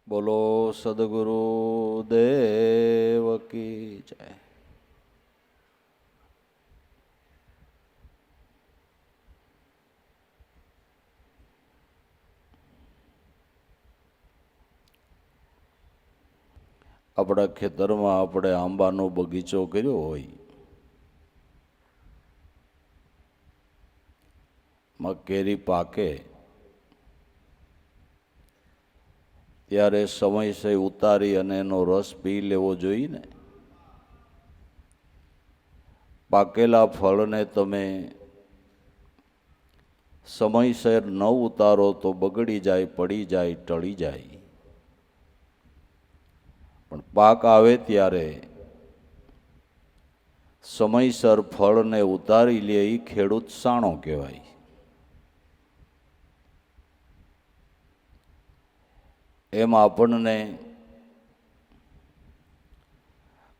બોલો સદગુરુ દેવ કી જય. આપણા ખેતરમાં આપણે આંબાનો બગીચો કર્યો હોય, માં કેરી પાકે ત્યારે સમયસર ઉતારી અને એનો રસ પી લેવો જોઈએ ને. પાકેલા ફળને તમે સમયસર ન ઉતારો તો બગડી જાય, પડી જાય, ટળી જાય. પણ પાક આવે ત્યારે સમયસર ફળને ઉતારી લે એ ખેડૂત સાણો કહેવાય. એમ આપણને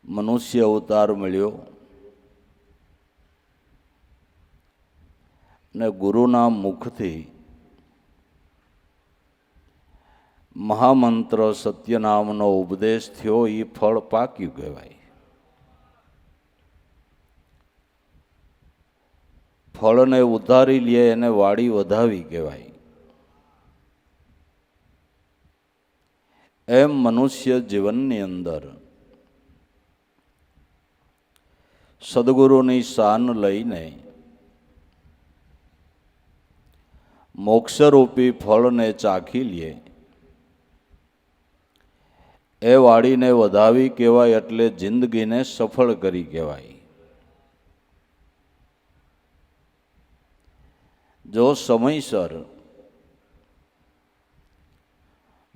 મનુષ્ય અવતાર મળ્યો ને ગુરુના મુખથી મહામંત્ર સત્યનામનો ઉપદેશ થયો, એ ફળ પાક્યું કહેવાય. ફળને ઉતારી લે એને વાડી વધાવી કહેવાય. એમ મનુષ્ય જીવનની અંદર સદગુરુની શાન લઈને મોક્ષરૂપી ફળને ચાખી લે એ વાડીને વધાવી કહેવાય, એટલે જિંદગીને સફળ કરી કહેવાય. જો સમયસર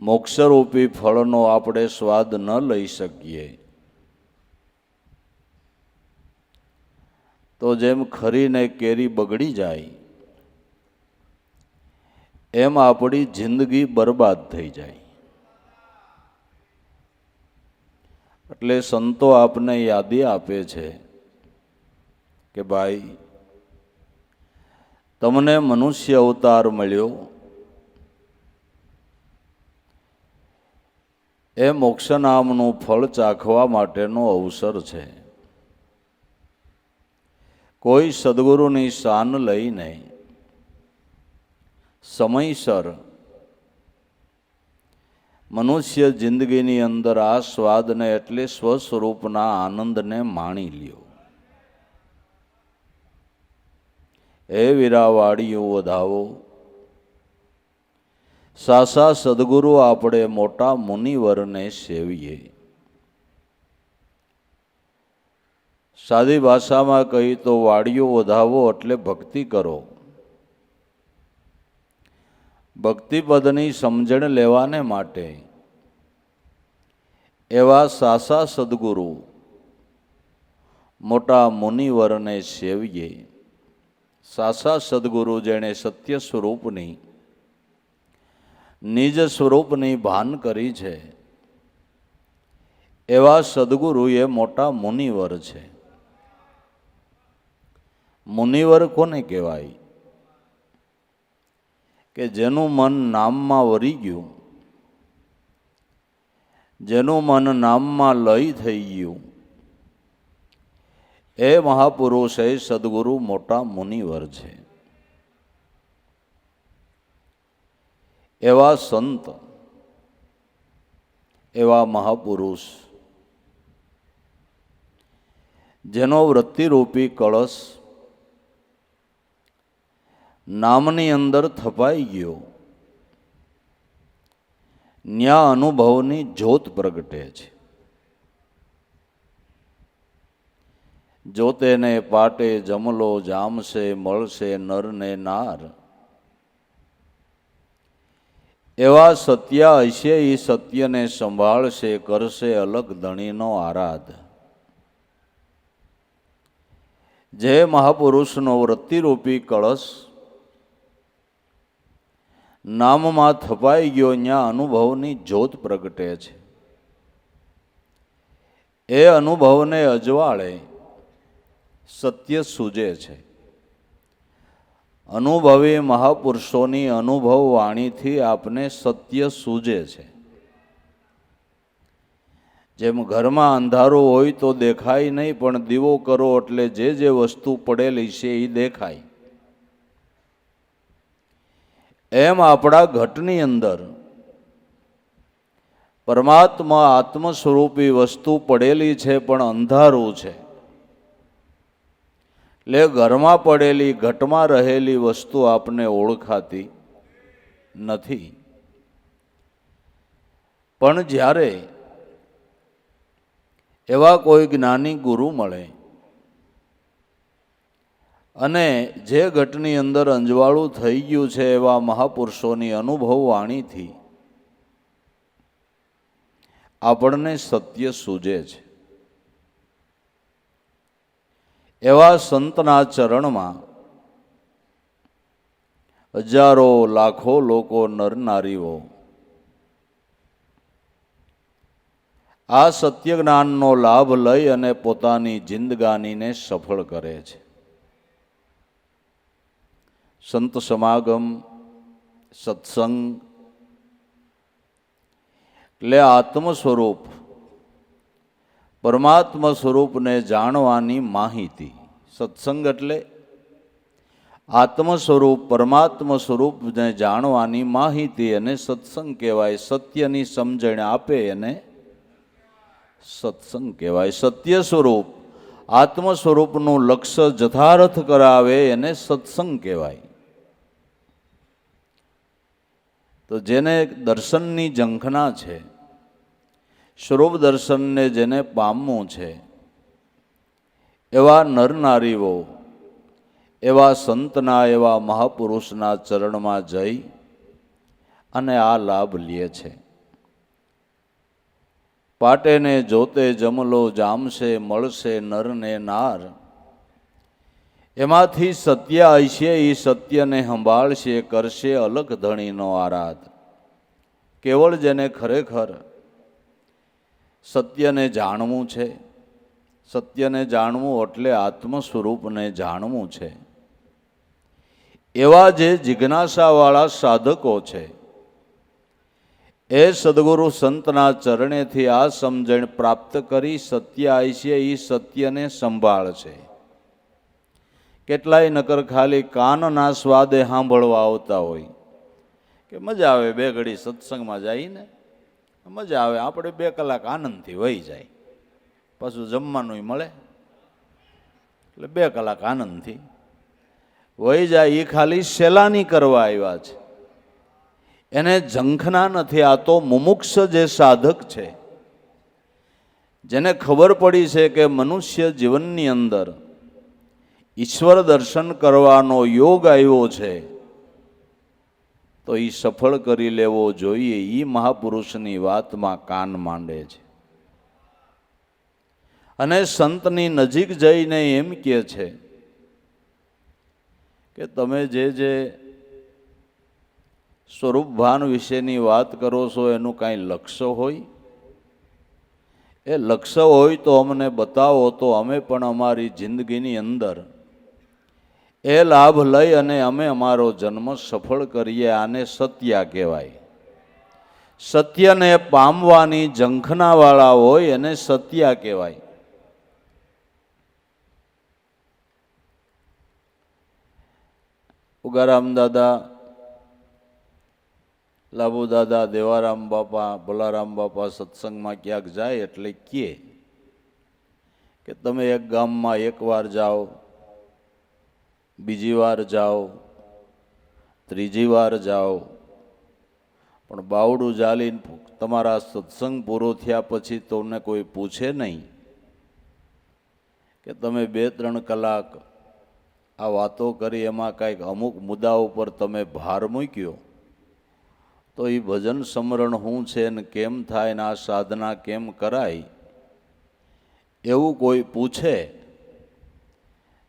મોક્ષરૂપી ફળનો આપણે સ્વાદ ન લઈ શકીએ તો જેમ ખરીને કેરી બગડી જાય એમ આપણી જિંદગી બરબાદ થઈ જાય. એટલે સંતો આપને યાદી આપે છે કે ભાઈ, તમને મનુષ્ય અવતાર મળ્યો એ મોક્ષ નામનું ફળ ચાખવા માટેનો અવસર છે. કોઈ સદગુરુની શાન લઈને સમયસર મનુષ્ય જિંદગીની અંદર આ સ્વાદને એટલે સ્વસ્વરૂપના આનંદને માણી લ્યો. હે વીરાવાડીઓ વધાવો, સાસા સદગુરુ આપણે મોટા મુનિવરને સેવીએ. સાદી ભાષામાં કહી તો વાડીઓ વધાવો એટલે ભક્તિ કરો. ભક્તિપદની સમજણ લેવાને માટે એવા સાસા સદગુરુ મોટા મુનિવરને સેવીએ. સાસા સદગુરુ જેણે સત્ય સ્વરૂપની નિજ સ્વરૂપની ભાન કરી છે એવા સદગુરુ એ મોટા મુનિવર છે. મુનિવર કોને કહેવાય? કે જેનું મન નામમાં વરી ગયું, જેનું મન નામમાં લય થઈ ગયું, એ મહાપુરુષ એ સદગુરુ મોટા મુનિવર છે. એવા સંત, એવા મહાપુરુષ જેનો વૃત્તિરૂપી કળશ નામની અંદર થપાઈ ગયો, ન્યા અનુભવની જ્યોત પ્રગટે છે. જ્યોતેને પાટે જમલો જામશે, મળશે નરને નાર. એવા સત્ય હશે, એ સત્યને સંભાળશે, કરશે અલગ ધણીનો આરાધ. જે મહાપુરુષનો વૃત્તિરૂપી કળશ નામમાં થપાઈ ગયો, ત્યાં અનુભવની જ્યોત પ્રગટે છે. એ અનુભવને અજવાળે સત્ય સૂજે છે. અનુભવી મહાપુરુષોની અનુભવ વાણીથી આપને સત્ય સૂજે છે. જેમ ઘરમાં અંધારું હોય તો દેખાય નહીં, પણ દીવો કરો એટલે જે વસ્તુ પડેલી છે એ દેખાય. એમ આપણા ઘટની અંદર પરમાત્મા આત્મ સ્વરૂપી વસ્તુ પડેલી છે, પણ અંધારું છે. એટલે ઘરમાં પડેલી ઘટમાં રહેલી વસ્તુ આપને ઓળખાતી નથી. પણ જ્યારે એવા કોઈ જ્ઞાની ગુરુ મળે અને જે ઘટની અંદર અંજવાળું થઈ ગયું છે એવા મહાપુરુષોની અનુભવ વાણીથી આપણને સત્ય સૂજે છે. એવા સંતના ચરણમાં હજારો લાખો લોકો નર નારીઓ આ સત્ય જ્ઞાનનો લાભ લઈ અને પોતાની જિંદગાનીને સફળ કરે છે. સંત સમાગમ, સત્સંગ એટલે આત્મ સ્વરૂપ પરમાત્મા સ્વરૂપને જાણવાની માહિતી. સત્સંગ એટલે આત્મ સ્વરૂપ પરમાત્મા સ્વરૂપને જાણવાની માહિતી, અને સત્સંગ કહેવાય. સત્યની સમજણ આપે એને સત્સંગ કહેવાય. સત્ય સ્વરૂપ આત્મ સ્વરૂપનું લક્ષ્ય જથાર્થ કરાવે એને સત્સંગ કહેવાય. તો જેને દર્શનની ઝંખના છે, સ્વરૂપ દર્શનને જેને પામવું છે, એવા નર નારીઓ એવા સંતના એવા મહાપુરુષના ચરણમાં જઈ અને આ લાભ લે છે. પાટેને જોતે જમલો જામશે, મળશે નરને નાર. એમાંથી સત્ય હશે, એ સત્યને સંભાળશે, કરશે અલગ ધણીનો આરાધ. કેવળ જેને ખરેખર સત્યને જાણવું છે, સત્યને જાણવું એટલે આત્મ સ્વરૂપને જાણવું છે, એવા જે જિજ્ઞાસાવાળા સાધકો છે, એ સદગુરુ સંતના ચરણેથી આ સમજણ પ્રાપ્ત કરી સત્ય આઈશે, એ સત્યને સંભાળશે. કેટલાય નકર ખાલી કાનના સ્વાદે સાંભળવા આવતા હોય કે મજા આવે, બે ઘડી સત્સંગમાં જઈને મજા આવે, આપણે 2 કલાક આનંદથી વહી જાય, પાછું જમવાનું મળે એટલે 2 કલાક આનંદથી વહી જાય. એ ખાલી સેલાની કરવા આવ્યા છે, એને ઝંખના નથી. આ તો મુમુક્ષ જે સાધક છે, જેને ખબર પડી છે કે મનુષ્ય જીવનની અંદર ઈશ્વર દર્શન કરવાનો યોગ આવ્યો છે, તો એ સફળ કરી લેવો જોઈએ. એ મહાપુરુષની વાતમાં કાન માંડે છે અને સંતની નજીક જઈને એમ કહે છે કે તમે જે સ્વરૂપ ભાન વિશેની વાત કરો છો એનું કાંઈ લક્ષ્ય હોય, એ લક્ષ્ય હોય તો અમને બતાવો, તો અમે પણ અમારી જિંદગીની અંદર એ લાભ લઈ અને અમે અમારો જન્મ સફળ કરીએ. આને સત્ય કહેવાય. સત્યને પામવાની ઝંખનાવાળા હોય એને સત્ય કહેવાય. ઉગારામ દાદા, લાભુ દાદા, દેવારામ બાપા, ભોલારામ બાપા સત્સંગમાં ક્યાંક જાય એટલે કહે કે તમે એક ગામમાં 1 વાર જાઓ, બીજી વાર જાઓ, ત્રીજી વાર જાઓ, પણ બાવડું ચાલીને તમારા સત્સંગ પૂરો થયા પછી તમને કોઈ પૂછે નહીં કે તમે 2-3 કલાક આ વાતો કરી, એમાં કાંઈક અમુક મુદ્દા ઉપર તમે ભાર મૂક્યો, તો એ ભજન સમરણ શું છે ને કેમ થાય ને આ સાધના કેમ કરાય, એવું કોઈ પૂછે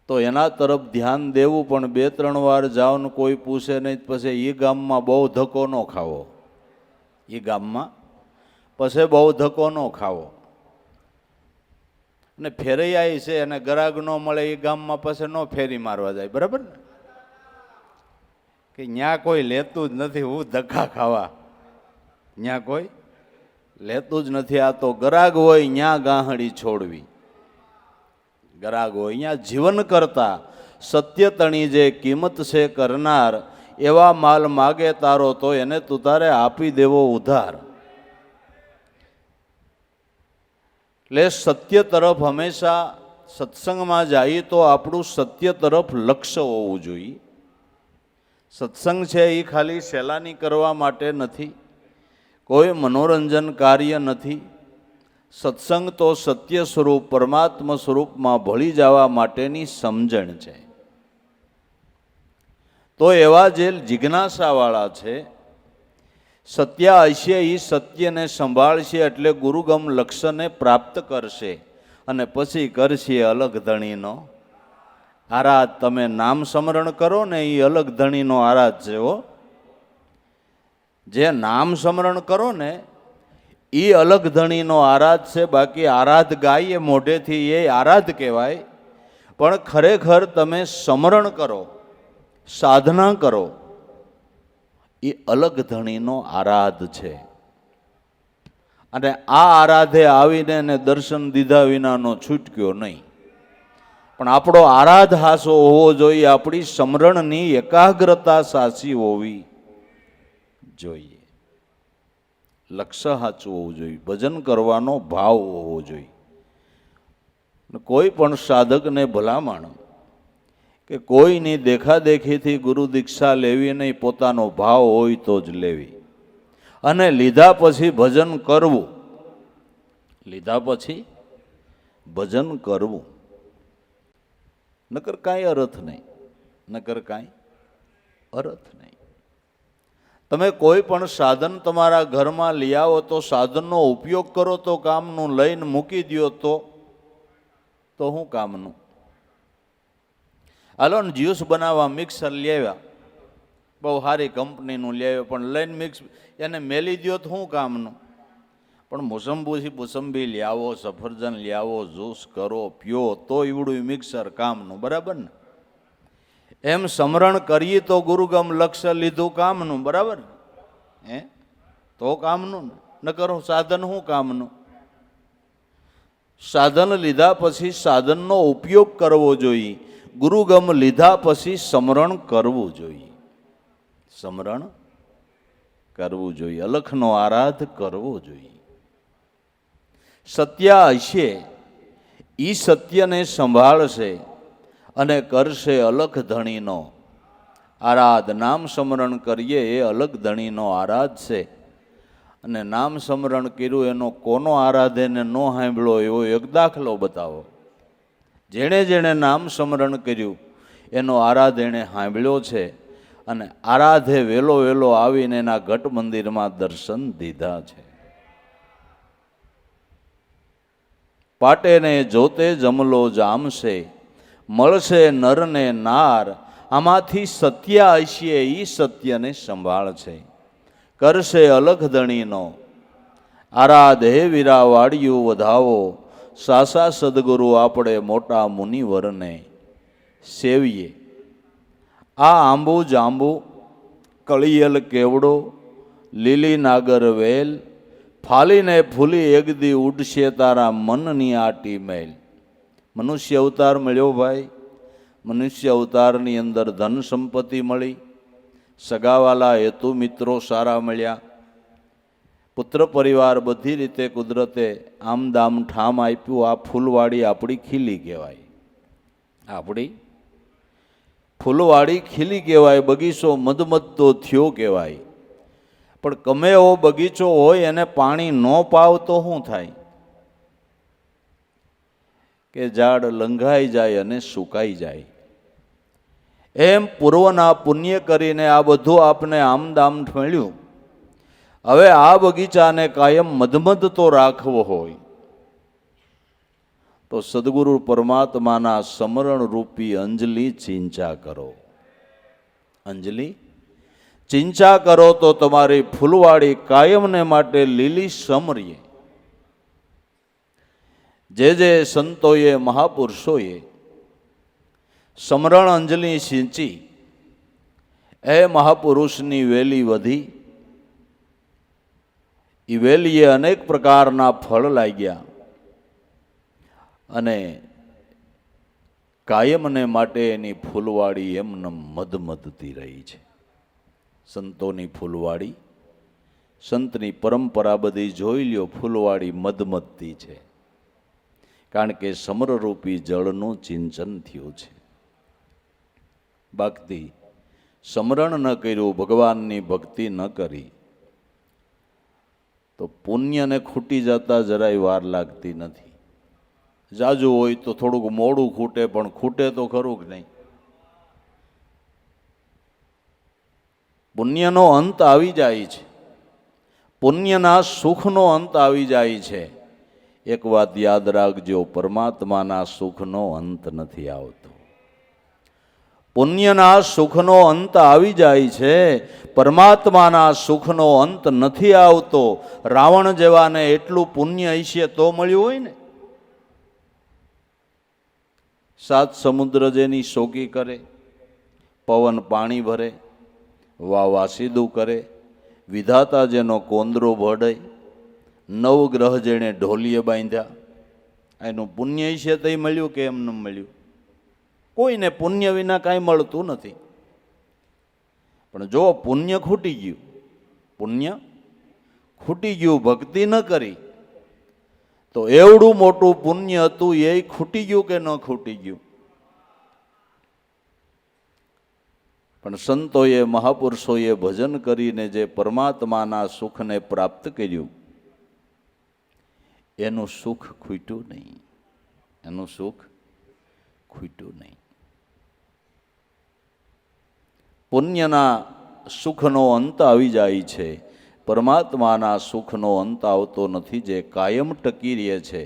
તો એના તરફ ધ્યાન દેવું. પણ 2-3 વાર જાઓ ને કોઈ પૂછે નહીં, પછી એ ગામમાં બહુ ધક્કો ન ખાવો. એ ગામમાં પછી બહુ ધક્કો ન ખાવો. અને ફેરૈયા છે અને ગરાગ ન મળે એ ગામમાં પછી ન ફેરી મારવા જાય, બરાબર ને? કે ન્યા કોઈ લેતું જ નથી, હું ધક્કા ખાવા, ન્યા કોઈ લેતું જ નથી. આ તો ગરાગ હોય ન્યા ગાહડી છોડવી, ગરાગ હોય અહીંયા જીવન કરતા સત્ય તણી જે કિંમત છે કરનાર, એવા માલ માગે તારો તો એને તું તારે આપી દેવો ઉધાર. એટલે સત્ય તરફ હંમેશા સત્સંગમાં જઈએ તો આપણું સત્ય તરફ લક્ષ્ય હોવું જોઈએ. સત્સંગ છે એ ખાલી સહેલાની કરવા માટે નથી, કોઈ મનોરંજન કાર્ય નથી. સત્સંગ તો સત્ય સ્વરૂપ પરમાત્મા સ્વરૂપમાં ભળી જવા માટેની સમજણ છે. તો એવા જે જિજ્ઞાસાવાળા છે, સત્ય હશે એ સત્યને સંભાળશે એટલે ગુરુગમ લક્ષ્યને પ્રાપ્ત કરશે અને પછી કરશે અલગ ધણીનો આરાધ. તમે નામ સ્મરણ કરો ને એ અલગ ધણીનો આરાધ છે હો. જે નામ સ્મરણ કરો ને એ અલગ ધણીનો આરાધ છે. બાકી આરાધ ગાઈએ મોઢેથી એ આરાધ કહેવાય, પણ ખરેખર તમે સ્મરણ કરો, સાધના કરો, એ અલગ ધણીનો આરાધ છે. અને આ આરાધે આવીને એને દર્શન દીધા વિનાનો છૂટક્યો નહીં. પણ આપણો આરાધ હાસો હોવો જોઈએ, આપણી સ્મરણની એકાગ્રતા સાચી હોવી જોઈએ, લક્ષ્ય સાચું હોવું જોઈએ, ભજન કરવાનો ભાવ હોવો જોઈએ. કોઈ પણ સાધકને ભલામણ કે કોઈની દેખાદેખીથી ગુરુ દીક્ષા લેવી નહીં, પોતાનો ભાવ હોય તો જ લેવી. અને લીધા પછી ભજન કરવું, લીધા પછી ભજન કરવું, નકર કાંઈ અર્થ નહીં, નકર કાંઈ અર્થ નહીં. તમે કોઈ પણ સાધન તમારા ઘરમાં લઈ આવો તો સાધનનો ઉપયોગ કરો તો કામનું, લઈને મૂકી દો તો શું કામનું? હાલો ને જ્યુસ બનાવવા મિક્સર લેવા, બહુ સારી કંપનીનું લેવા, પણ લઈને મિક્સ એને મેલી દો તો શું કામનું? પણ મોસંબી લાવો, સફરજન લાવો, જ્યુસ કરો, પીઓ તો એવડું મિક્સર કામનું, બરાબર ને? એમ સ્મરણ કરીએ તો ગુરુગમ લક્ષ્ય લીધું કામનું, બરાબર હે? તો કામનું ન કરો સાધન શું કામનું? સાધન લીધા પછી સાધનનો ઉપયોગ કરવો જોઈએ. ગુરુગમ લીધા પછી સ્મરણ કરવું જોઈએ, સ્મરણ કરવું જોઈએ, અલખનો આરાધ કરવો જોઈએ. સત્ય હશે એ સત્યને સંભાળશે અને કરશે અલખ ધણીનો આરાધ. નામ સ્મરણ કરીએ એ અલગ ધણીનો આરાધ છે. અને નામ સ્મરણ કર્યું એનો કોનો આરાધ એને ન સાંભળ્યો એવો એક દાખલો બતાવો. જેણે જેણે નામ સ્મરણ કર્યું એનો આરાધ એણે સાંભળ્યો છે અને આરાધે વેલો વેલો આવીને એના ઘટ મંદિરમાં દર્શન દીધા છે. પાટેને જોતે જમલો જામશે, મળશે નરને નાર. આમાંથી સત્ય હશે એ સત્યને સંભાળશે, કરશે અલખ ધણીનો આરાધ. હે વીરા વાડિયું વધાવો, સાસા સદગુરુ આપણે મોટા મુનિવરને સેવીએ. આ આંબુ જાંબુ કળિયલ કેવડો, લીલી નાગર વેલ, ફાલીને ફૂલી એકદી ઉડશે તારા મનની આટી મેલ. મનુષ્ય અવતાર મળ્યો ભાઈ, મનુષ્ય અવતારની અંદર ધન સંપત્તિ મળી, સગાવાલા હેતુ મિત્રો સારા મળ્યા, પુત્ર પરિવાર બધી રીતે કુદરતે આમ દામ ઠામ આપ્યું. આ ફૂલવાડી આપણી ખીલી કહેવાય, આપણી ફૂલવાડી ખીલી કહેવાય, બગીચો મધમધતો થયો કહેવાય. પણ ગમે એવો બગીચો હોય એને પાણી ન પાવ તો શું થાય? કે ઝાડ લંઘાઈ જાય અને સુકાઈ જાય. એમ પૂર્વના પુણ્ય કરીને આ બધું આપને આમદામ મળ્યું. હવે આ બગીચાને કાયમ મધમધતો રાખવો હોય તો સદગુરુ પરમાત્માના સમરણ રૂપી અંજલિ ચિંચા કરો. અંજલિ ચિંચા કરો તો તમારી ફૂલવાડી કાયમને માટે લીલી સમરીએ. જે સંતોએ મહાપુરુષોએ સમરણ અંજલિ સિંચી એ મહાપુરુષની વેલી વધી, એ વેલીએ અનેક પ્રકારના ફળ લાગ્યા અને કાયમને માટે એની ફૂલવાડી એમને મધમધતી રહી છે. સંતોની ફૂલવાડી, સંતની પરંપરા બધી જોઈ લ્યો, ફૂલવાડી મધમધતી છે, કારણ કે સમરરૂપી જળનું સિંચન થયું છે. બાકી સમરણ ન કર્યું, ભગવાનની ભક્તિ ન કરી તો પુણ્યને ખૂટી જતા જરાય વાર લાગતી નથી. જાજુ હોય તો થોડુંક મોડું ખૂટે, પણ ખૂટે તો ખરું કે નહીં. પુણ્યનો અંત આવી જાય છે, પુણ્યના સુખનો અંત આવી જાય છે. એક વાત યાદ રાખજો, પરમાત્માના સુખનો અંત નથી આવતો. પુણ્યના સુખનો અંત આવી જાય છે, પરમાત્માના સુખનો અંત નથી આવતો. રાવણ જેવાને એટલું પુણ્ય હશે તો મળ્યું હોય ને. 7 સમુદ્ર જેની શોકી કરે, પવન પાણી ભરે, વાસીદું કરે, વિધાતા જેનો કોંદરો ભળે, 9 ગ્રહ જેણે ઢોલીએ બાંધ્યા, એનું પુણ્ય છે તે મળ્યું કે એમ ન મળ્યું? કોઈને પુણ્ય વિના કાંઈ મળતું નથી. પણ જો પુણ્ય ખૂટી ગયું, પુણ્ય ખૂટી ગયું, ભક્તિ ન કરી, તો એવડું મોટું પુણ્ય હતું એ ખૂટી ગયું કે ન ખૂટી ગયું? પણ સંતોએ, મહાપુરુષોએ ભજન કરીને જે પરમાત્માના સુખને પ્રાપ્ત કર્યું, એનું સુખ ખૂટ્યું નહીં, એનું સુખ ખૂટ્યું નહીં. પુણ્યના સુખનો અંત આવી જાય છે, પરમાત્માના સુખનો અંત આવતો નથી, જે કાયમ ટકી રહે છે.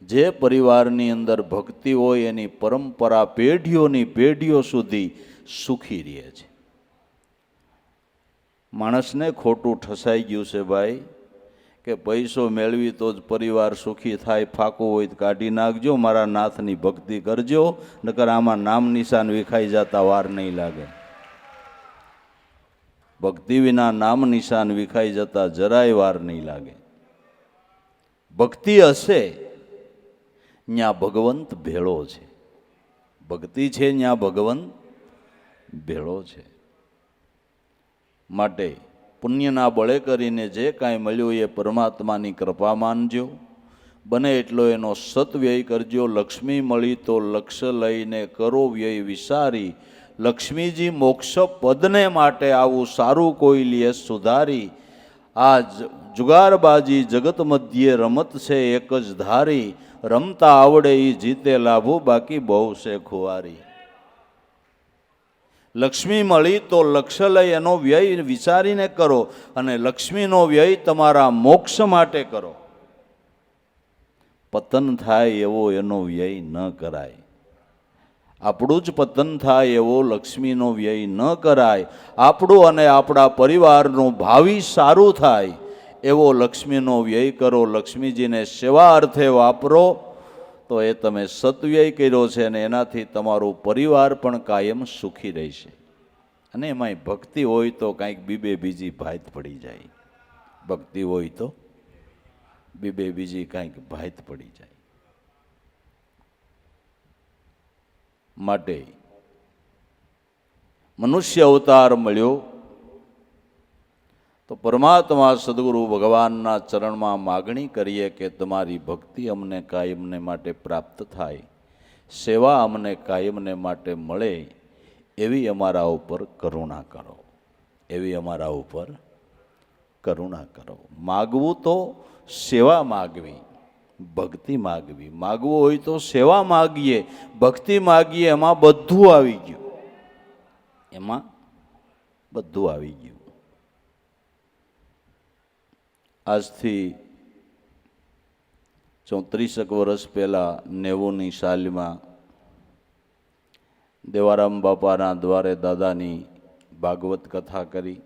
જે પરિવારની અંદર ભક્તિ હોય એની પરંપરા પેઢીઓની પેઢીઓ સુધી સુખી રહે છે. માણસને ખોટું ઠસાઈ ગયું છે ભાઈ, કે પૈસો મેળવી તો જ પરિવાર સુખી થાય, ફાકો હોય તો કાઢી નાખજો, મારા નાથની ભક્તિ કરજો, નકર આમાં નામ નિશાન વિખાઈ જતા વાર નહીં લાગે. ભક્તિ વિના નામ નિશાન વિખાઈ જતા જરાય વાર નહીં લાગે. ભક્તિ હશે ત્યાં ભગવંત ભેળો છે, ભક્તિ છે ત્યાં ભગવંત ભેળો છે. માટે પુણ્યના બળે કરીને જે કાંઈ મળ્યું એ પરમાત્માની કૃપા માનજો, બને એટલો એનો સદવ્યય કરજો. લક્ષ્મી મળી તો લક્ષ્ય લઈને કરો વ્યય વિસારી, લક્ષ્મીજી મોક્ષ પદને માટે આવું સારું કોઈ લે સુધારી. આ જુગારબાજી જગત મધ્યે રમત છે એક જ ધારી, રમતા આવડે એ જીતે લાભો, બાકી બહુ છે ખુવારી. લક્ષ્મી મળી તો લક્ષ્ય લઈ એનો વ્યય વિચારીને કરો, અને લક્ષ્મીનો વ્યય તમારા મોક્ષ માટે કરો. પતન થાય એવો એનો વ્યય ન કરાય. આપણું જ પતન થાય એવો લક્ષ્મીનો વ્યય ન કરાય. આપણું અને આપણા પરિવારનું ભાવિ સારું થાય એવો લક્ષ્મીનો વ્યય કરો. લક્ષ્મીજીને સેવા અર્થે વાપરો તો એ તમે સદવ્યય કર્યો છે, અને એનાથી તમારું પરિવાર પણ કાયમ સુખી રહેશે. અને એમાંય ભક્તિ હોય તો કાંઈક બીજી ભાત પડી જાય. ભક્તિ હોય તો બીજી કાંઈક ભાત પડી જાય. માટે મનુષ્ય અવતાર મળ્યો તો પરમાત્મા સદગુરુ ભગવાનના ચરણમાં માગણી કરીએ કે તમારી ભક્તિ અમને કાયમને માટે પ્રાપ્ત થાય, સેવા અમને કાયમને માટે મળે, એવી અમારા ઉપર કરુણા કરો, એવી અમારા ઉપર કરુણા કરો. માગવું તો સેવા માગવી, ભક્તિ માગવી. માગવું હોય તો સેવા માગીએ, ભક્તિ માગીએ, એમાં બધું આવી ગયું, એમાં બધું આવી ગયું. આજથી 34 વર્ષ પહેલાં 90ની સાલમાં દેવારામ બાપાના દ્વારે દાદાની ભાગવત કથા કરી.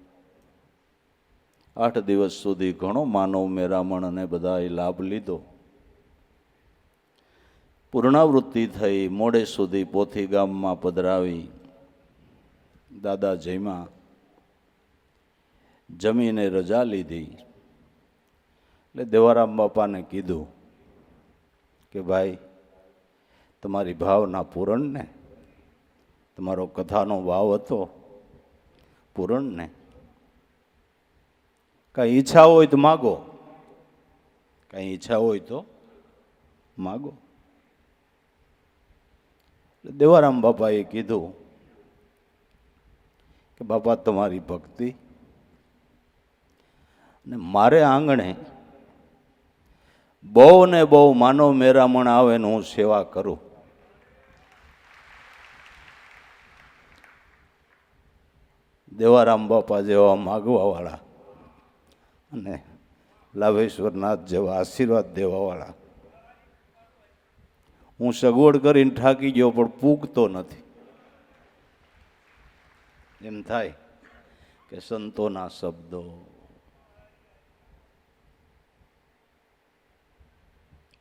8 દિવસ સુધી ઘણો માનવ મેરામણ અને બધાએ લાભ લીધો. પૂર્ણાવૃત્તિ થઈ, મોડે સુધી પોથી ગામમાં પધરાવી દાદા જમ્યા, જમીને રજા લીધી. એટલે દેવારામ બાપાને કીધું કે ભાઈ તમારી ભાવના પૂરણ ને, તમારો કથાનો ભાવ હતો પૂરણ ને, કાંઈ ઈચ્છા હોય તો માગો, કાંઈ ઈચ્છા હોય તો માગો. દેવારામ બાપાએ કીધું કે બાપા તમારી ભક્તિ ને મારે આંગણે બહુ ને બહુ માનવ મેરામણ આવે ને હું સેવા કરું. દેવારામ બાપા જેવા માગવાવાળા અને લાભેશ્વરનાથ જેવા આશીર્વાદ દેવાવાળા હું સગવડ કરીને થાકી ગયો પણ પૂગતો નથી. એમ થાય કે સંતોના શબ્દો,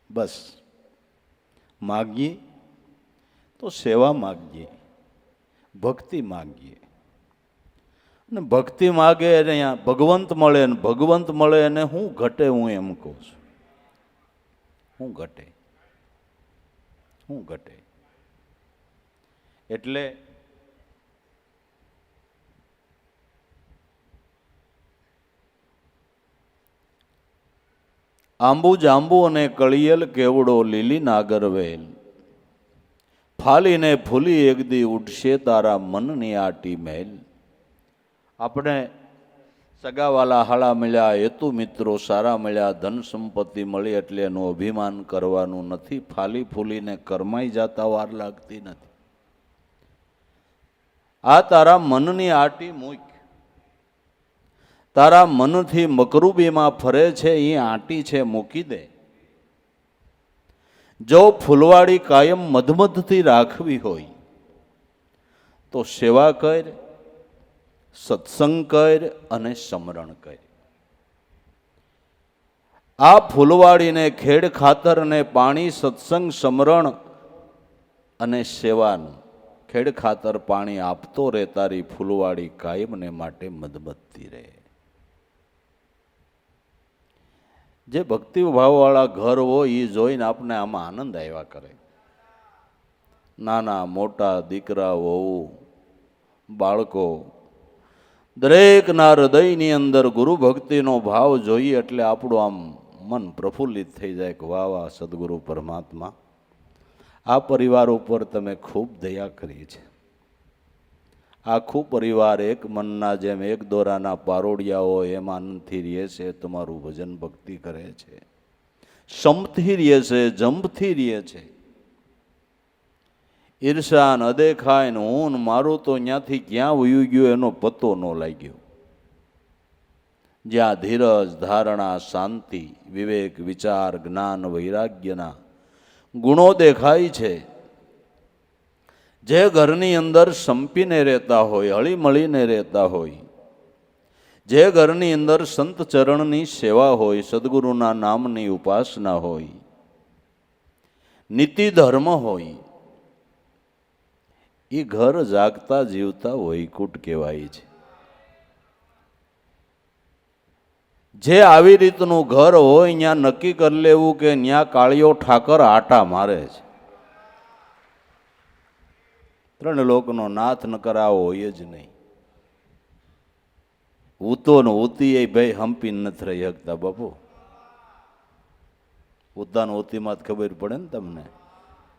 બસ માગીએ તો સેવા માગીએ, ભક્તિ માગીએ. અને ભક્તિ માગે અને અહીંયા ભગવંત મળે, ને ભગવંત મળે અને હું ઘટે, હું એમ કહું છું. હું ઘટે, હું ઘટે. એટલે આંબુ જાંબુ અને કળિયેલ કેવડો લીલી નાગરવેલ, ફાલીને ફૂલી એકદી ઉઠશે તારા મનની આટી મહેલ. આપણે સગાવાલા હાળા મળ્યા, હેતુ મિત્રો સારા મળ્યા, ધન સંપત્તિ મળી એટલે એનું અભિમાન કરવાનું નથી. ફાલી ફૂલીને કરમાઈ જતા વાર લાગતી નથી. આ તારા મનની આટી મૂક, તારા મનથી મકરૂબીમાં ફરે છે એ આંટી છે, મૂકી દે. જો ફૂલવાડી કાયમ મધમધથી રાખવી હોય તો સેવા કર, સત્સંગ કર અને સમરણ કર. આ ફૂલવાડીને ખેડ ખાતર ને પાણી, સત્સંગ સમરણ અને સેવાનું ખેડ ખાતર પાણી આપતો રહે. તારી ફૂલવાડી કાયમને માટે મધમધતી રહે. જે ભક્તિ ભાવવાળા ઘર હોય એ જોઈને આપણે આમાં આનંદ આવ્યા કરે. નાના મોટા દીકરા વહુ બાળકો દરેકના હૃદયની અંદર ગુરુ ભક્તિનો ભાવ જોઈએ એટલે આપણું આમ મન પ્રફુલ્લિત થઈ જાય કે વાહ વાહ સદગુરુ પરમાત્મા, આ પરિવાર ઉપર તમે ખૂબ દયા કરી છે. આખું પરિવાર એક મનના જેમ એક દોરાના પારોડિયાઓ એમ આનંદથી રહે છે, તમારું ભજન ભક્તિ કરે છે, સંપથી રહે છે, જંપથી રહે છે. ઈર્ષા ન દેખાય ને હું મારું તો ત્યાંથી ક્યાં વયું ગયું એનો પતો ન લાગ્યો. જ્યાં ધીરજ, ધારણા, શાંતિ, વિવેક, વિચાર, જ્ઞાન, વૈરાગ્યના ગુણો દેખાય છે, જે ઘરની અંદર સંપીને રહેતા હોય, હળી મળીને રહેતા હોય, જે ઘરની અંદર સંત ચરણની સેવા હોય, સદગુરુના નામની ઉપાસના હોય, નીતિ ધર્મ હોય, એ ઘર જાગતા જીવતા વૈકુંઠ કહેવાય છે. જે આવી રીતનું ઘર હોય ત્યાં નક્કી કરી લેવું કે ત્યાં કાળિયો ઠાકર આટા મારે છે. ત્રણ લોકનો નાથ ન કરાવો હોય જ નહીં. ઉતો ને ઉતી એ ભાઈ હંપી નથી રહી શકતા બાપુ. ઉતાને ઉતીમાં જ ખબર પડે ને તમને.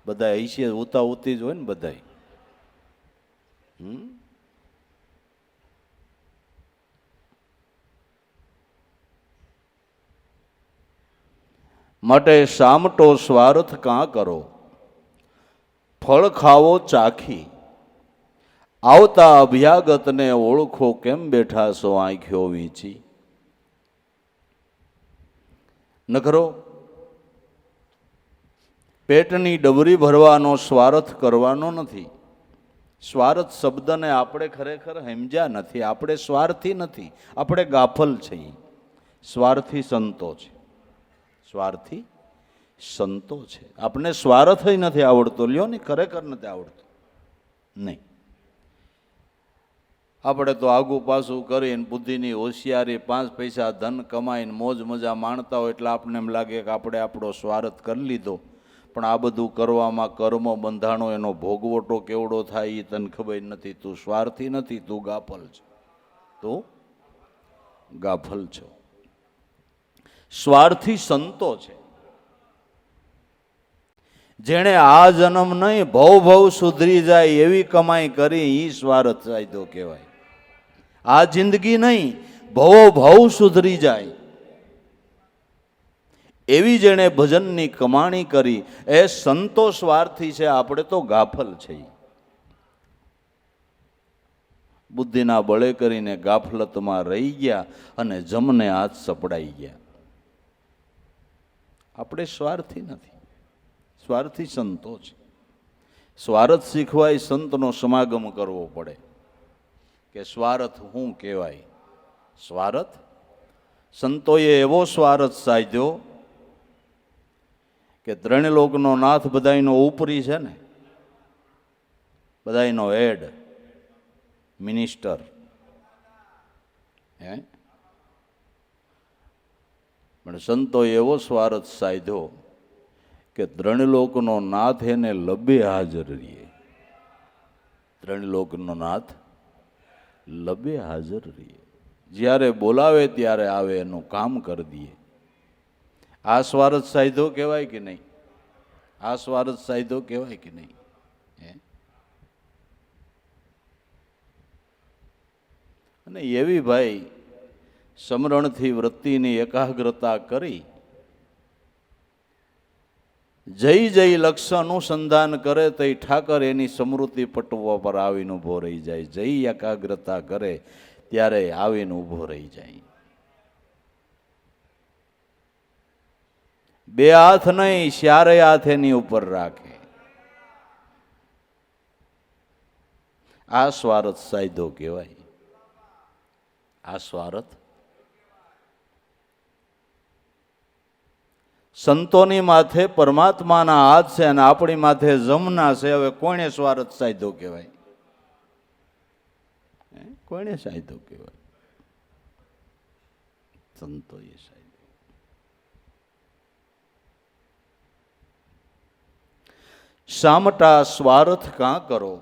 બધા ઈશે ઉતા ઉતી જ હોય ને બધા. માટે સામટો સ્વાર્થ કાં કરો, ફળ ખાવો ચાખી, આવતા અભ્યાગતને ઓળખો, કેમ બેઠા છો આંખ્યો વીંચી. નખરો પેટની ડબરી ભરવાનો સ્વાર્થ કરવાનો નથી. સ્વાર્થ શબ્દને આપણે ખરેખર સમજ્યા નથી. આપણે સ્વાર્થી નથી, આપણે ગાફલ છીએ. સ્વાર્થી સંતો છે, સ્વાર્થી સંતો છે. આપણે સ્વાર્થ નથી આવડતો. લ્યો ને, ખરેખર નથી આવડતો. નહીં, આપણે તો આગું પાછું કરીને બુદ્ધિની હોશિયારી 5 પૈસા ધન કમાઈને મોજ મજા માણતા હોય એટલે આપણને એમ લાગે કે આપણે આપણો સ્વાર્થ કરી લીધો. પણ આ બધું કરવામાં કર્મ બંધાણો એનો ભોગવટો કેવડો થાય એ તને ખબર નથી. તું સ્વાર્થી નથી, તું ગાફલ છો. તું ગાફલ છો. સ્વાર્થી સંતો છે, જેણે આ જન્મ નહીં ભવ સુધરી જાય એવી કમાઈ કરી, એ સ્વાર્થ સાધ્યો કહેવાય. આ જિંદગી નહીં ભવ સુધરી જાય એવી જેણે ભજનની કમાણી કરી, એ સંતો સ્વાર્થી છે. આપણે તો ગાફલ છીએ. બુદ્ધિના બળે કરીને ગાફલતમાં રહી ગયા અને જમને હાથ સપડાઈ ગયા. આપણે સ્વાર્થી નથી, સ્વાર્થી સંતો છે. સ્વાર્થ શીખવાય સંતનો સમાગમ કરવો પડે કે સ્વાર્થ શું કહેવાય. સ્વાર્થ સંતોએ એવો સ્વાર્થ સાધ્યો કે ત્રણલોકનો નાથ બધાયનો ઉપરી છે ને, બધાયનો હેડ, મિનિસ્ટર. પણ સંતોએ એવો સ્વાર્થ સાધ્યો કે ત્રણલોકનો નાથ એને લબે હાજર રહીએ. ત્રણલોકનો નાથ લબે હાજર રહીએ. જ્યારે બોલાવે ત્યારે આવે, એનું કામ કરી દઈએ. આ સ્વાર્થ સાધ્યો કહેવાય કે નહીં? આ સ્વાર્થ સાધ્યો કહેવાય કે નહીં? અને એવી ભાઈ સમરણથી વૃત્તિની એકાગ્રતા કરી જય લક્ષ્ય અનુસંધાન કરે તો ઠાકર એની સમૃદ્ધિ પટવા પર આવીને ઊભો રહી જાય. જય એકાગ્રતા કરે ત્યારે આવીને ઊભો રહી જાય. બે હાથ નહીં, ચારે હાથ એની ઉપર રાખે. આ સ્વાર્થ સાધ્યો કહેવાય. આ સ્વાર્થ સંતોની માથે પરમાત્માના હાથ છે અને આપણી માથે જમના છે. હવે કોણે સ્વાર્થ સાધ્યો કહેવાય? કોણે સાધ્યો કહેવાય? સંતોએ સાધ્યો. સામટા સ્વાર્થ કાં કરો,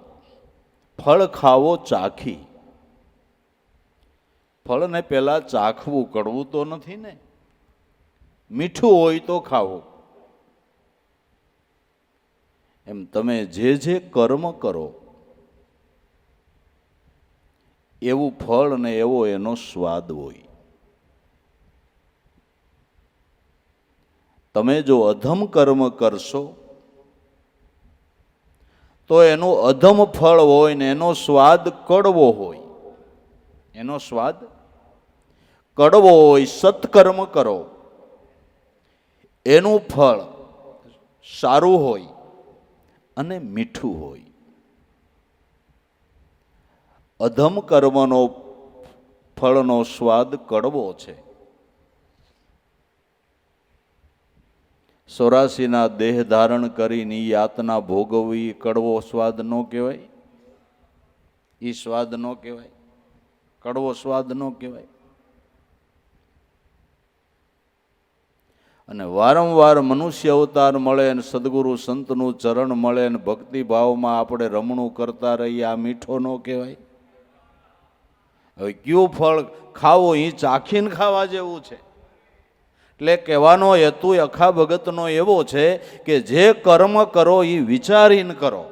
ફળ ખાવો ચાખી. ફળને પહેલા ચાખવું, કડવું તો નથી ને, મીઠું હોય તો ખાવું. એમ તમે જે કર્મ કરો એવું ફળ ને એવો એનો સ્વાદ હોય. તમે જો અધમ કર્મ કરશો તો એનું અધમ ફળ હોય ને એનો સ્વાદ કડવો હોય. એનો સ્વાદ કડવો હોય. સત્કર્મ કરો એનું ફળ સારું હોય અને મીઠું હોય. અધમ કર્મનો ફળનો સ્વાદ કડવો છે. 84ના દેહ ધારણ કરીને યાતના ભોગવવી કડવો સ્વાદ ન કહેવાય? એ સ્વાદ ન કહેવાય? કડવો સ્વાદ ન કહેવાય? અને વારંવાર મનુષ્ય અવતાર મળે અને સદગુરુ સંતનું ચરણ મળે અને ભક્તિ ભાવમાં આપણે રમણું કરતા રહીએ, આ મીઠો ન કહેવાય? હવે કયું ફળ ખાવું એ ચાખીને ખાવા જેવું છે. એટલે કહેવાનો હેતુ અખા ભગતનો એવો છે કે જે કર્મ કરો એ વિચારીને કરો.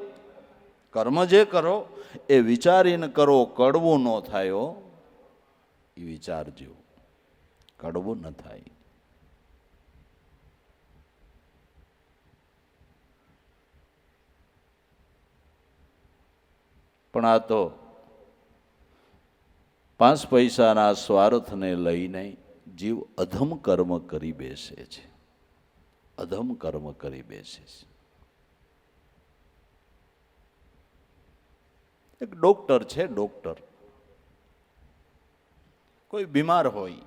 કર્મ જે કરો એ વિચારીને કરો. કડવું ન થાય, એ વિચારજો, કડવું ન થાય. પણ આ તો 5 પૈસાના સ્વાર્થને લઈને જીવ અધમ કર્મ કરી બેસે છે. અધમ કર્મ કરી બેસે છે. એક ડોક્ટર છે. ડોક્ટર કોઈ બીમાર હોય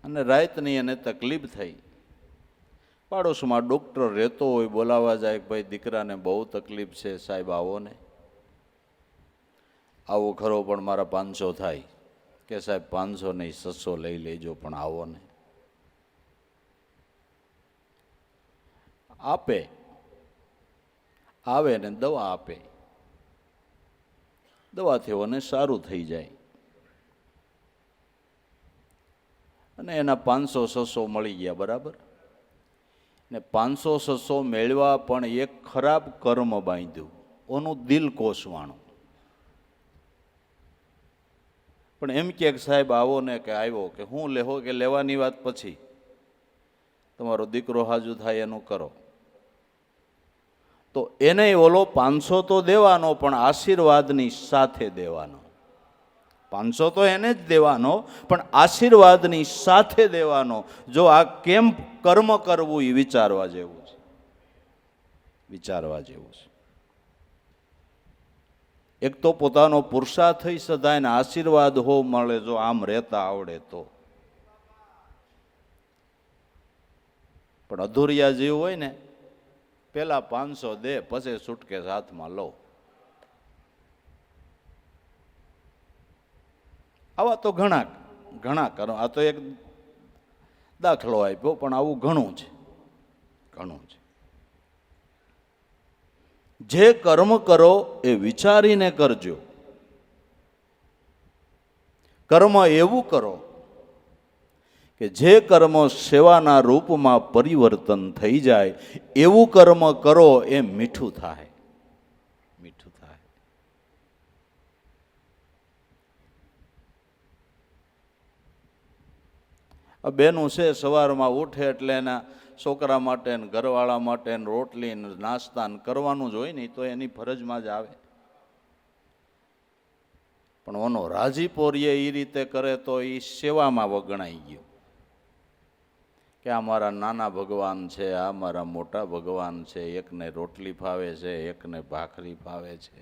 અને રાતની એને તકલીફ થઈ, પાડોશમાં ડોક્ટર રહેતો હોય, બોલાવવા જાય કે ભાઈ દીકરાને બહુ તકલીફ છે સાહેબ આવો ને. આવો ખરો પણ મારા 500 થાય કે સાહેબ 500 નહીં 600 લઈ લેજો પણ આવો ને. આપે, આવે ને દવા આપે, દવાથી ઓને સારું થઈ જાય અને એના 500-600 મળી ગયા બરાબર. ને 500-600 મેળવા પણ એક ખરાબ કર્મ બાંધ્યું, ઓનું દિલ કોસવાણું. પણ એમ કે સાહેબ આવો ને કે આવ્યો કે હું લેહો કે લેવાની વાત પછી, તમારો દીકરો હાજુ થાય એનું કરો. તો એને ઓલો 500 તો દેવાનો પણ આશીર્વાદની સાથે દેવાનો. 500 તો એને જ દેવાનો પણ આશીર્વાદની સાથે દેવાનો. જો આ કેમ કર્મ કરવું એ વિચારવા જેવું છે, વિચારવા જેવું છે. એક તો પોતાનો પુરુષાર્થ થઈ સદાય ને આશીર્વાદ હો મળે જો આમ રહેતા આવડે તો. પણ અધૂરિયા જેવું હોય ને, પેલા 500 દે પછી સુટકેસ હાથમાં લો. આવા તો ઘણા ઘણા કરો. આ તો એક દાખલો આપ્યો પણ આવું ઘણું છે, ઘણું છે. જે કર્મ કરો એ વિચારીને કરજો. કર્મ એવું કરો કે જે કર્મ સેવાના રૂપમાં પરિવર્તન થઈ જાય. એવું કર્મ કરો એ મીઠું થાય, મીઠું થાય. આ બેનું છે સવારમાં ઉઠે એટલે એના છોકરા માટે ને ઘરવાળા માટે ને રોટલી ને નાસ્તા ને કરવાનું જ હોય ને, તો એની ફરજમાં જ આવે. પણ ઓનો રાજીપોરીએ એ રીતે કરે તો એ સેવામાં વગણાઈ ગયો કે આ મારા નાના ભગવાન છે, આ મારા મોટા ભગવાન છે. એકને રોટલી ફાવે છે, એકને ભાખરી ફાવે છે.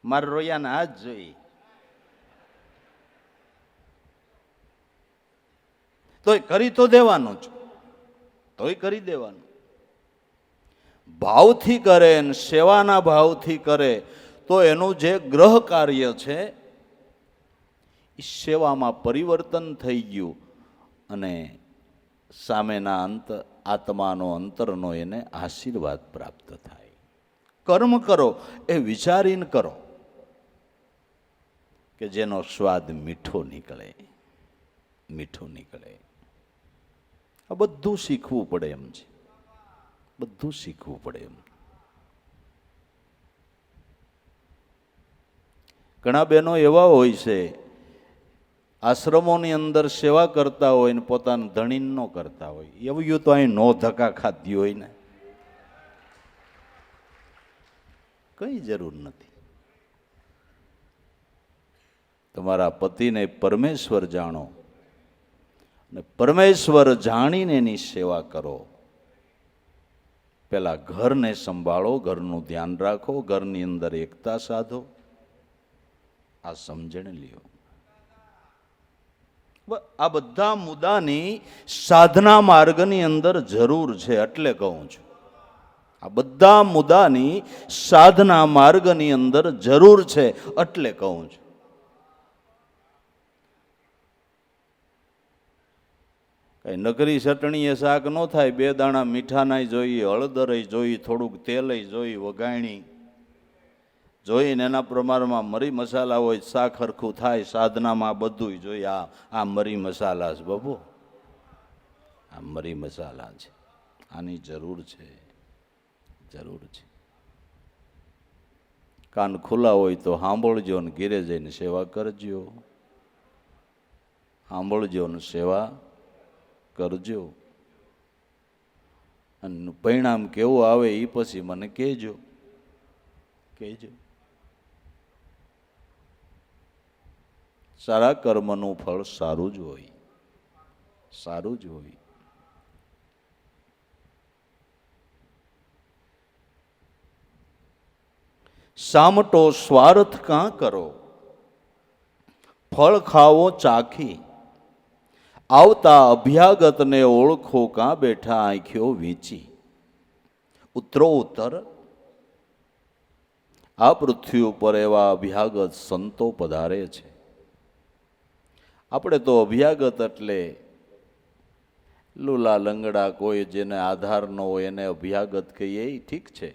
મારે રોયાને આ જ જોઈ. તોય કરી તો દેવાનું જ, તોય કરી દેવાનું. ભાવથી કરે ને સેવાના ભાવથી કરે તો એનું જે ગ્રહ કાર્ય છે એ સેવામાં પરિવર્તન થઈ ગયું અને સામેના આત્માનો અંતરનો એને આશીર્વાદ પ્રાપ્ત થાય. કર્મ કરો એ વિચારીને કરો કે જેનો સ્વાદ મીઠો નીકળે, મીઠો નીકળે. આ બધું શીખવું પડે એમ છે, બધું શીખવું પડે એમ. ઘણા બહેનો એવા હોય છે આશ્રમોની અંદર સેવા કરતા હોય ને પોતાના ધણી ન કરતા હોય. એવું તો અહીં નો ધક્કા ખાધી હોય ને, કઈ જરૂર નથી. તમારા પતિને પરમેશ્વર જાણો અને પરમેશ્વર જાણીને એની સેવા કરો. પેલા ઘરને સંભાળો, ઘરનું ધ્યાન રાખો, ઘરની અંદર એકતા સાધો. આ સમજણ લ્યો. આ બધા મુદ્દાની સાધના માર્ગની અંદર જરૂર છે, એટલે કહું છું. આ બધા મુદ્દાની સાધના માર્ગની અંદર જરૂર છે, એટલે કહું છું. કઈ નકરી ચટણીએ શાક ન થાય. 2 દાણા મીઠાના જોઈએ, હળદર જોઈ, થોડુંક તેલ જોઈ, વઘાણી જોઈને એના પ્રમાણમાં મરી મસાલા હોય, શાક હરખું થાય. સાધનામાં બધું જોઈએ. આ મરી મસાલા છે બાબુ, આ મરી મસાલા છે, આની જરૂર છે, જરૂર છે. કાન ખુલ્લા હોય તો સાંભળજો ને ઘેરે જઈને સેવા કરજો. સાંભળજો ને સેવા કરજો. અને પરિણામ કેવું આવે એ પછી મને કહેજો, કહેજો. સારા કર્મનું ફળ સારું જ હોય, સારું જ હોય. સામટો સ્વાર્થ કાં કરો, ફળ ખાવો ચાખી. આવતા અભ્યાગતને ઓળખો, કાં બેઠા આંખ્યો વીંચી. ઉત્તરો ઉત્તર આ પૃથ્વી ઉપર એવા અભ્યાગત સંતો પધારે છે. આપણે તો અભ્યાગત એટલે લુલા લંગડા, કોઈ જેને આધાર ન હોય એને અભ્યાગત કહીએ, એ ઠીક છે.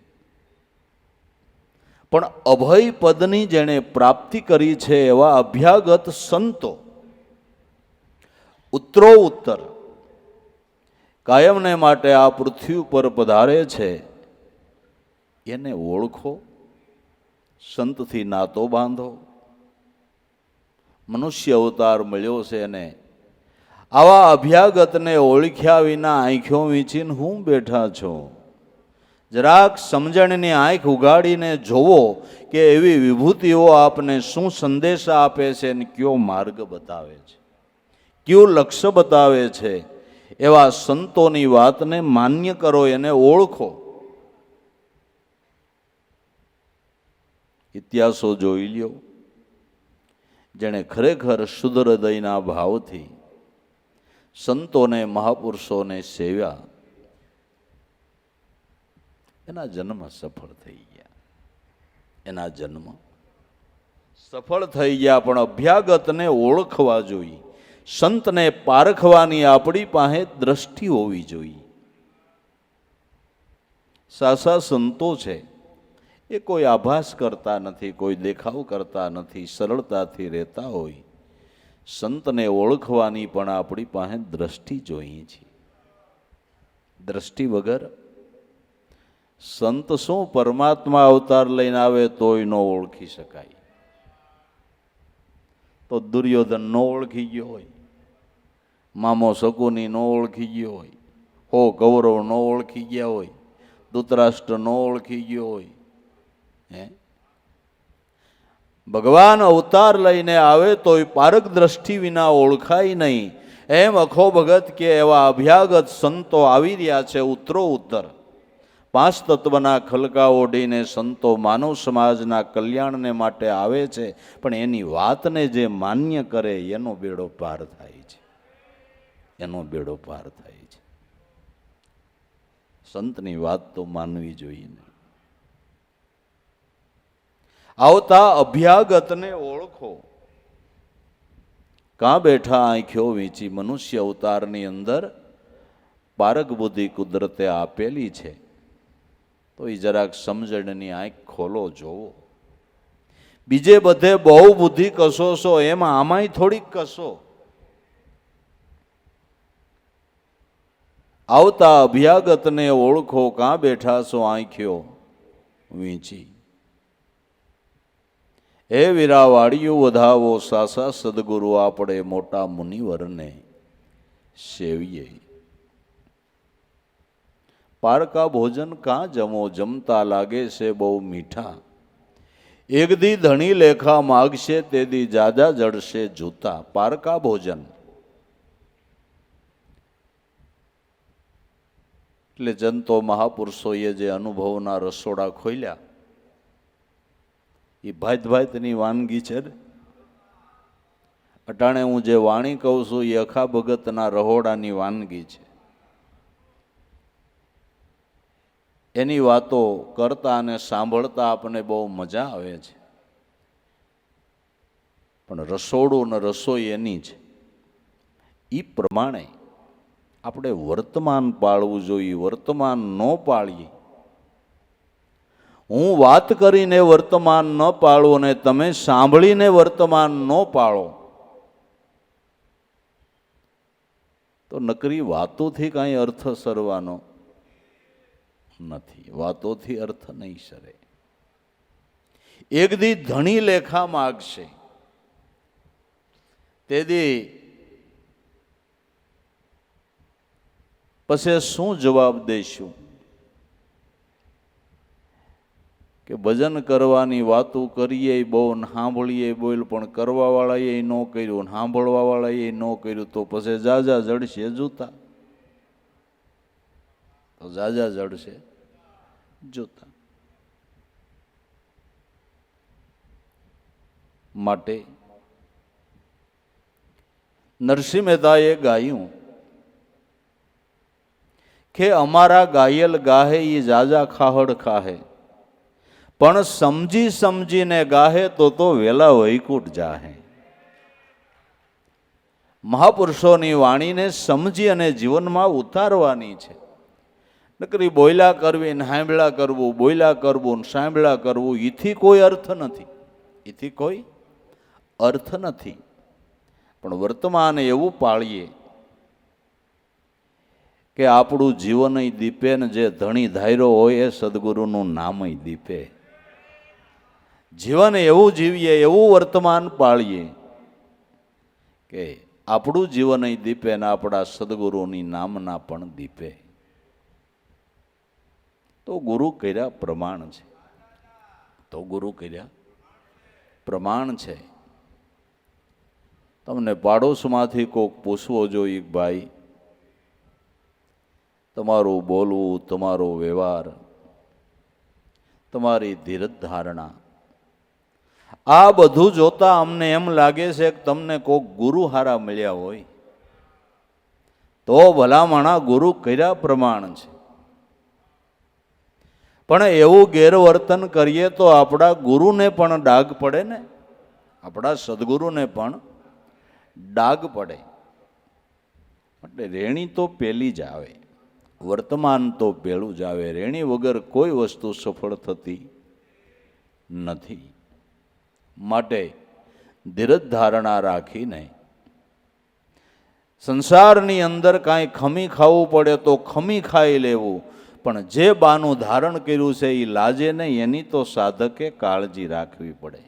પણ અભય પદની જેણે પ્રાપ્તિ કરી છે એવા અભ્યાગત સંતો ઉત્તરો ઉત્તર કાયમને માટે આ પૃથ્વી ઉપર પધારે છે. એને ઓળખો, સંતથી નાતો બાંધો. મનુષ્ય અવતાર મળ્યો છે એને આવા અભ્યાગતને ઓળખ્યા વિના આંખો વીંચીને હું બેઠા છો? જરાક સમજણની આંખ ઉગાડીને જોવો કે એવી વિભૂતિઓ આપને શું સંદેશા આપે છે અને કયો માર્ગ બતાવે છે, કયું લક્ષ્ય બતાવે છે. એવા સંતોની વાતને માન્ય કરો, એને ઓળખો. ઇતિહાસો જોઈ લ્યો. જેણે ખરેખર શુદ્ધ હૃદયના ભાવથી સંતોને મહાપુરુષોને સેવ્યા, એના જન્મ સફળ થઈ ગયા. એના જન્મ સફળ થઈ ગયા. પણ અભ્યાગતને ઓળખવા જોઈએ, સંતને પારખવાની આપણી પાસે દ્રષ્ટિ હોવી જોઈએ. સાસા સંતો છે એ કોઈ આભાસ કરતા નથી, કોઈ દેખાવ કરતા નથી, સરળતાથી રહેતા હોય. સંતને ઓળખવાની પણ આપણી પાસે દ્રષ્ટિ જોઈએ છે. દ્રષ્ટિ વગર સંત શું પરમાત્મા અવતાર લઈને આવે તોય ન ઓળખી શકાય. તો દુર્યોધન ન ઓળખી ગયો હોય, મામો શકુની ન ઓળખી ગયો હોય, હો કૌરવ ન ઓળખી ગયા હોય, ધૃતરાષ્ટ્ર ન ઓળખી ગયો હોય. ભગવાન અવતાર લઈને આવે તોય પારક દ્રષ્ટિ વિના ઓળખાય નહીં. એમ અખો ભગત કે એવા અભ્યાગત સંતો આવી રહ્યા છે ઉત્તરો ઉત્તર. 5 તત્વના ખલકા ઓઢીને સંતો માનવ સમાજના કલ્યાણને માટે આવે છે. પણ એની વાતને જે માન્ય કરે એનો બેડો પાર થાય છે, એનો બેડો પાર થાય છે. સંતની વાત તો માનવી જોઈએ નહીં. આવતા અભ્યાગતને ઓળખો. કાં બેઠા આંખ્યો વીંચી. મનુષ્ય અવતારની અંદર પારક બુદ્ધિ કુદરતે આપેલી છે, તો એ જરાક સમજણની આંખ ખોલો, જોવો. બીજે બધે બહુ બુદ્ધિ કસો છો, એમાં આમાંય થોડીક કસો. આવતા અભ્યાગતને ઓળખો. કાં બેઠા છો આંખ્યો વીંચી. હે વીરાવાડિયું વધાવો, સાસા સદગુરુ આપણે મોટા મુનિવરને સેવીએ. પારકા ભોજન કાં જમો, જમતા લાગે છે બહુ મીઠા. એક દી ધણી લેખા માગશે, તે દી જાજા જડશે જૂતા. પારકા ભોજન એટલે જંતો મહાપુરુષોએ જે અનુભવના રસોડા ખોલ્યા, એ ભાત ભાતની વાનગી છે ને. અટાણે હું જે વાણી કહું છું એ અખા ભગતના રહોડાની વાનગી છે. એની વાતો કરતા અને સાંભળતા આપણને બહુ મજા આવે છે. પણ રસોડું ને રસોઈ એની છે. એ પ્રમાણે આપણે વર્તમાન પાળવું જોઈએ. વર્તમાન ન પાળીએ, હું વાત કરીને વર્તમાન ન પાળું અને તમે સાંભળીને વર્તમાન ન પાળો, તો નકરી વાતોથી કાંઈ અર્થ સરવાનો નથી. વાતોથી અર્થ નહીં સરે. એક દી ધણી લેખા માગશે, તે દી પછી શું જવાબ દઈશું? કે ભજન કરવાની વાતો કરીએ બહુ, સાંભળીએ બોલ, પણ કરવાવાળાએ ન કર્યું, સાંભળવાવાળાએ ન કર્યું, તો પછી જાજા જડશે જૂતા. તો જાજા જડશે જૂતા. માટે નરસિંહ મહેતાએ ગાયું કે અમારા ગાયલ ગાહે એ જાજા ખાહડ ખાહે, પણ સમજી સમજીને ગાહે તો વેલા વૈકુંઠ જાહે. મહાપુરુષોની વાણીને સમજી અને જીવનમાં ઉતારવાની છે. નકરી બોયલા કરવી ને સાંભળા કરવું, બોયલા કરવું ને સાંભળા કરવું, એથી કોઈ અર્થ નથી. એથી કોઈ અર્થ નથી. પણ વર્તમાન એવું પાળીએ કે આપણું જીવન દીપે ને જે ધણી ધાયરો હોય એ સદગુરુનું નામય દીપે. જીવન એવું જીવીએ, એવું વર્તમાન પાળીએ કે આપણું જીવન દીપે ને આપણા સદગુરુની નામના પણ દીપે. તો ગુરુ કર્યા પ્રમાણ છે. તો ગુરુ કર્યા પ્રમાણ છે. તમને પાડોશમાંથી કોક પૂછવો જોઈએ, ભાઈ તમારું બોલવું, તમારો વ્યવહાર, તમારી ધીરજ ધારણા, આ બધું જોતા અમને એમ લાગે છે કે તમને કોક ગુરુ હારા મળ્યા હોય. તો ભલામણા ગુરુ કર્યા પ્રમાણ છે. પણ એવું ગેરવર્તન કરીએ તો આપણા ગુરુને પણ ડાઘ પડે ને, આપણા સદગુરુને પણ ડાઘ પડે. એટલે રેણી તો પેલી જ આવે, વર્તમાન તો પેલું જ આવે. રેણી વગર કોઈ વસ્તુ સફળ થતી નથી. માટે ધીરજ ધારણા રાખીને સંસારની અંદર કાંઈ ખમી ખાવું પડે તો ખમી ખાઈ લેવું, પણ જે બાનું ધારણ કર્યું છે એ લાજે નહીં, એની તો સાધકે કાળજી રાખવી પડે.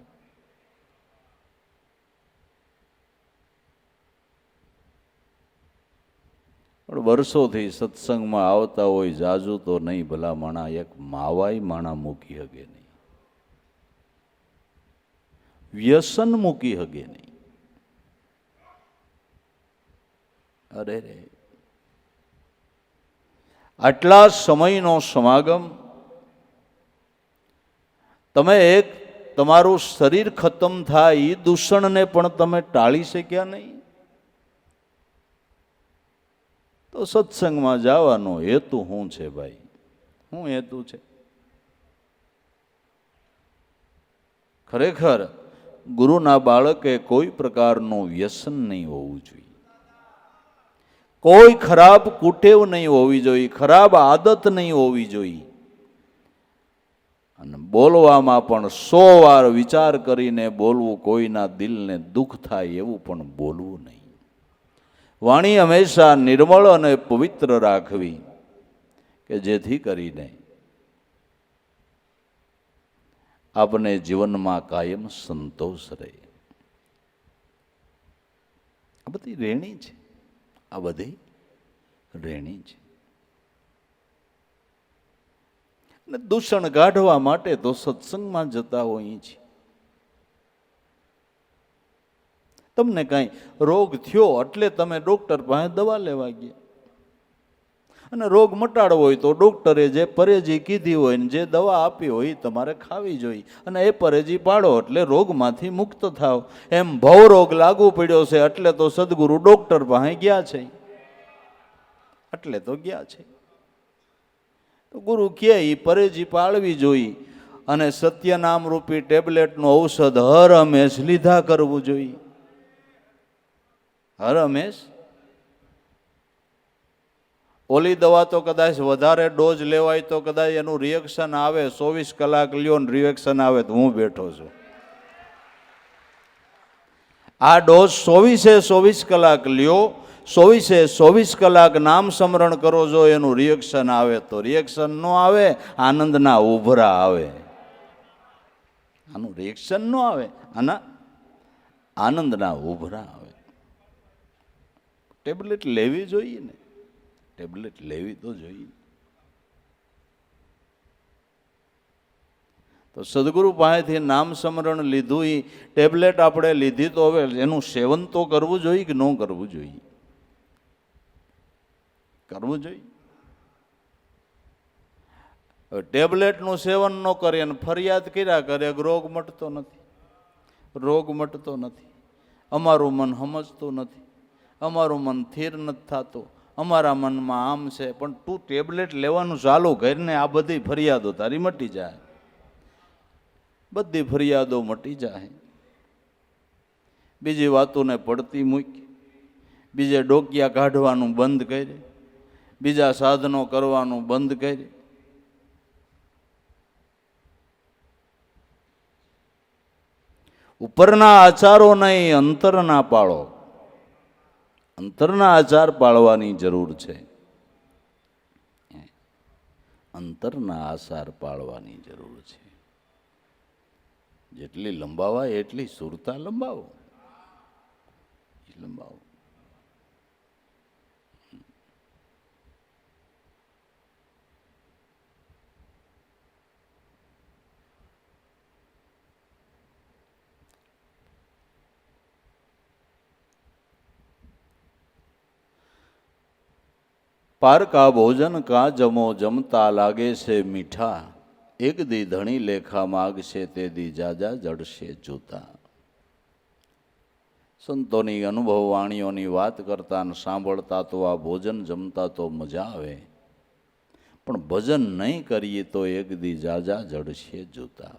પણ વર્ષોથી સત્સંગમાં આવતા હોય, જાજુ તો નહીં, ભલા માણા એક માવાય માણા મૂકી હગે નહીં, વ્યસન મૂકી હગે નહીં. અરે રે, આટલા સમયનો સમાગમ, તમે એક તમારું શરીર ખતમ થાય એ દૂષણને પણ તમે ટાળી શક્યા નહીં. તો સત્સંગમાં જવાનો હેતુ શું છે ભાઈ? શું હેતુ છે? ખરેખર ગુરુના બાળકે કોઈ પ્રકારનું વ્યસન નહીં હોવું જોઈએ, કોઈ ખરાબ કુટેવ નહીં હોવી જોઈએ, ખરાબ આદત નહીં હોવી જોઈએ. અને બોલવામાં પણ 100 વાર વિચાર કરીને બોલવું, કોઈના દિલને દુઃખ થાય એવું પણ બોલવું નહીં. વાણી હંમેશા નિર્મળ અને પવિત્ર રાખવી કે જેથી કરીને આપને જીવનમાં કાયમ સંતોષ રહે. આ બધી રેણી છે, આ બધી રેણી છે. અને દૂષણ કાઢવા માટે તો સત્સંગમાં જતા હોઈએ છીએ. તમને કાંઈ રોગ થયો એટલે તમે ડોક્ટર પાસે દવા લેવા ગયા, અને રોગ મટાડવો હોય તો ડોક્ટરે જે પરેજી કીધી હોય ને જે દવા આપી હોય એ તમારે ખાવી જોઈએ, અને એ પરેજી પાડો એટલે રોગમાંથી મુક્ત થાવ. એમ ભવ રોગ લાગુ પડ્યો છે એટલે તો સદગુરુ ડોક્ટર પાસે ગયા છે, એટલે તો ગયા છે. તો ગુરુ કહે એ પરેજી પાળવી જોઈએ, અને સત્યનામ રૂપી ટેબ્લેટનું ઔષધ હર હંમેશ લીધા કરવું જોઈએ. હર હંમેશ. ઓલી દવા તો કદાચ વધારે ડોઝ લેવાય તો કદાચ એનું રિએક્શન આવે, 24 કલાક લ્યો ને રિએક્શન આવે તો હું બેઠો છું. આ ડોઝ 24 કલાક લ્યો, 24 કલાક નામ સ્મરણ કરો, જો એનું રિએક્શન આવે તો રિએક્શન ન આવે, આનંદના ઉભરા આવે. આનું રિએક્શન ન આવે, આના આનંદના ઉભરા આવે. ટેબ્લેટ લેવી જોઈએ ને, ટેબ્લેટ લેવી તો જોઈએ. તો સદગુરુ પાસેથી નામ સ્મરણ લીધું, એ ટેબ્લેટ આપણે લીધી, તો હવે એનું સેવન તો કરવું જોઈએ કે ન કરવું જોઈએ? કરવું જોઈએ. ટેબ્લેટનું સેવન ન કરે અને ફરિયાદ કર્યા કરે, રોગ મટતો નથી, રોગ મટતો નથી. અમારું મન સમજતું નથી, અમારું મન સ્થિર નથી થતું, અમારા મનમાં આમ છે. પણ તું ટેબ્લેટ લેવાનું ચાલુ કરીને આ બધી ફરિયાદો તારી મટી જાય. બધી ફરિયાદો મટી જાય. બીજી વાતોને પડતી મૂકી, બીજે ડોકિયા કાઢવાનું બંધ કરે, બીજા સાધનો કરવાનું બંધ કરે. ઉપરના આચારો નહીં, અંતરના પાળો. અંતરના આચાર પાળવાની જરૂર છે. અંતરના આચાર પાળવાની જરૂર છે. જેટલી લંબાવાય એટલી સુરતા લંબાવો. લંબાવો. પારકા ભોજન કા જમો જમતા લાગે છે મીઠા, એક દી ધણી લેખા માગશે તે દી જાજા જડશે જૂતા. સંતોની અનુભવ વાણીઓની વાત કરતા ને સાંભળતા તો આ ભોજન જમતા તો મજા આવે, પણ ભજન નહીં કરીએ તો એક દી જાજા જડશે જૂતા.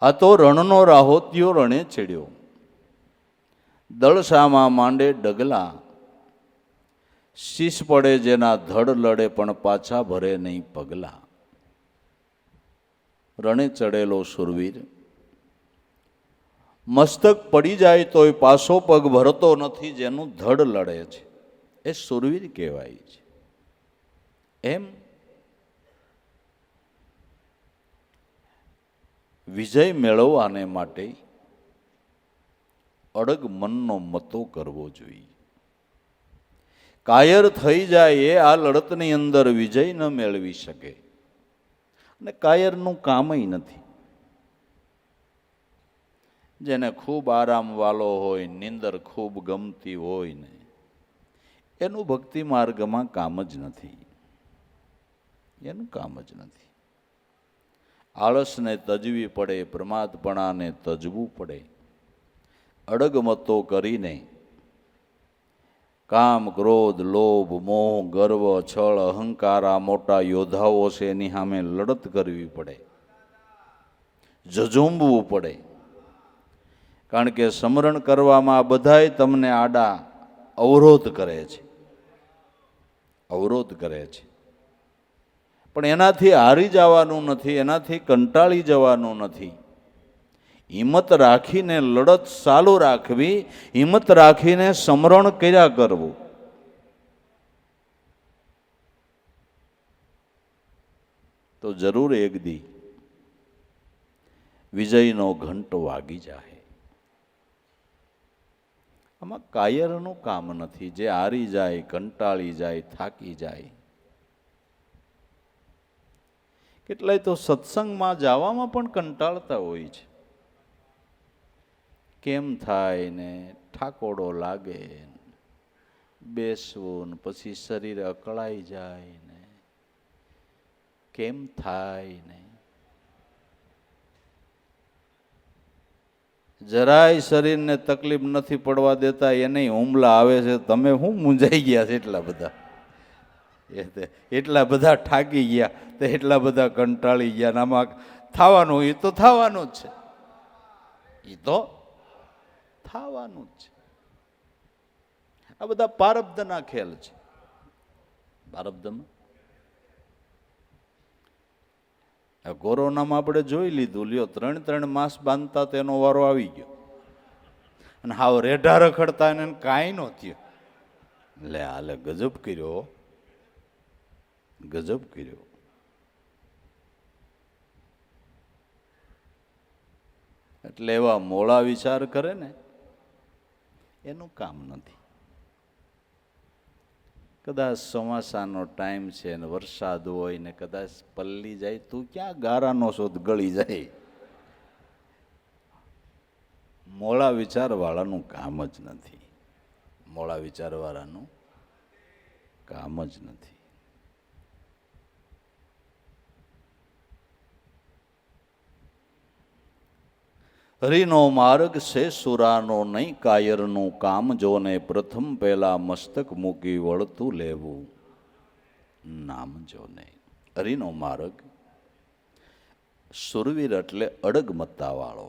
આ તો રણનો રાહોત્યો રણે ચડ્યો, દળસામાં માંડે ડગલા, શીશ પડે જેના ધડ લડે પણ પાછા ભરે નહીં પગલા. રણે ચડેલો સુરવીર મસ્તક પડી જાય તોય પાછો પગ ભરતો નથી, જેનું ધડ લડે છે એ સુરવીર કહેવાય છે. એમ વિજય મેળવવાને માટે અડગ મનનો મતો કરવો જોઈએ. કાયર થઈ જાય એ આ લડતની અંદર વિજય ન મેળવી શકે, અને કાયરનું કામય નથી. જેને ખૂબ આરામ વાલો હોય, નિંદર ખૂબ ગમતી હોય ને, એનું ભક્તિ માર્ગમાં કામ જ નથી. એનું કામ જ નથી. આળસને તજવી પડે, પ્રમાદપણાને તજવું પડે. અડગમતો કરીને કામ, ક્રોધ, લોભ, મોહ, ગર્વ, છળ, અહંકાર આ મોટા યોદ્ધાઓ છે, એની સામે લડત કરવી પડે, ઝઝૂમવું પડે. કારણ કે સ્મરણ કરવામાં બધાય તમને આડા અવરોધ કરે છે, અવરોધ કરે છે. પણ એનાથી હારી જવાનું નથી, એનાથી કંટાળી જવાનું નથી. હિંમત રાખીને લડત ચાલુ રાખવી, હિંમત રાખીને સ્મરણ કર્યા કરવું. તો જરૂર એક દી વિજયનો ઘંટ વાગી જાય. આમાં કાયરનું કામ નથી. જે હારી જાય, કંટાળી જાય, થાકી જાય. કેટલાય તો સત્સંગમાં જવામાં પણ કંટાળતા હોય છે. કેમ થાય ને, ઠાકોડો લાગે, બેસવું ને પછી શરીર અકળાઈ જાય ને, કેમ થાય ને. જરાય શરીરને તકલીફ નથી પડવા દેતા, એને હુમલા આવે છે. તમે શું મૂંઝાઈ ગયા છે? એટલા બધા ઠાકી ગયા, તો એટલા બધા કંટાળી ગયા. આમાં થવાનું એ તો થવાનું જ છે, એ તો થવાનું જ છે. આ બધા પ્રારબ્ધના ખેલ છે. પ્રારબ્ધમાં કોરોનામાં આપણે જોઈ લીધું. લ્યો, 3 માસ બાંધતા તેનો વારો આવી ગયો, અને હાવ રેઢા રખડતા એને કાંઈ ન થયું. લે હાલે, ગજબ કર્યો, ગજબ કર્યો. એટલે એવા મોળા વિચાર કરે ને, એનું કામ નથી. કદાચ ચોમાસાનો ટાઈમ છે ને વરસાદ હોય ને કદાચ પલ્લી જાય, તું ક્યાં ગારાનો શોધ ગળી જાય. મોળા વિચારવાળાનું કામ જ નથી. મોળા વિચારવાળાનું કામ જ નથી. હરિનો માર્ગ છે સુરાનો, નહીં કાયરનું કામ જોને. પ્રથમ પહેલા મસ્તક મૂકી વળતું લેવું નામ જોને. હરિનો માર્ગ. સુરવીર એટલે અડગમત્તાવાળો.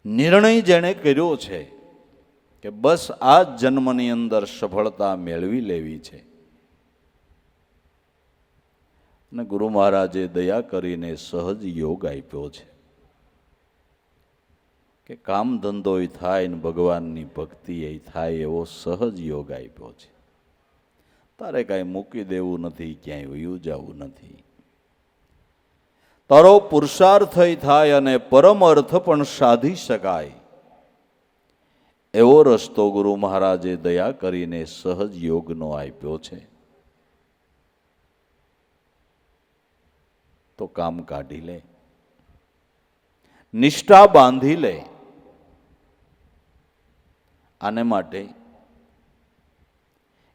નિર્ણય જેણે કર્યો છે કે બસ આ જન્મની અંદર સફળતા મેળવી લેવી છે. અને ગુરુ મહારાજે દયા કરીને સહજ યોગ આપ્યો છે કે કામ ધંધો થાય ને ભગવાનની ભક્તિ થાય એવો સહજ યોગ આપ્યો છે. તારે કાંઈ મૂકી દેવું નથી, ક્યાંય વયું જવું નથી. તારો પુરુષાર્થ થાય અને પરમ અર્થ પણ સાધી શકાય એવો રસ્તો ગુરુ મહારાજે દયા કરીને સહજ યોગનો આપ્યો છે. તો કામ કાઢી લે, નિષ્ઠા બાંધી લે. આને માટે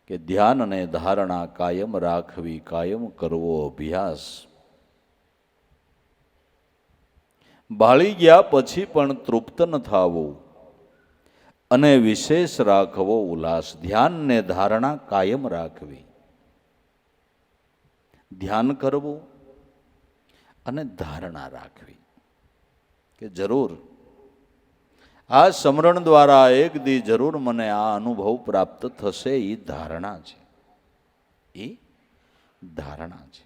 કે ધ્યાન અને ધારણા કાયમ રાખવી, કાયમ કરવો અભ્યાસ. બાળી ગયા પછી પણ તૃપ્ત ન થવું અને વિશેષ રાખવો ઉલ્લાસ. ધ્યાન ને ધારણા કાયમ રાખવી, ધ્યાન કરવું અને ધારણા રાખવી કે જરૂર આ સ્મરણ દ્વારા એક દી જરૂર મને આ અનુભવ પ્રાપ્ત થશે. એ ધારણા છે, એ ધારણા છે.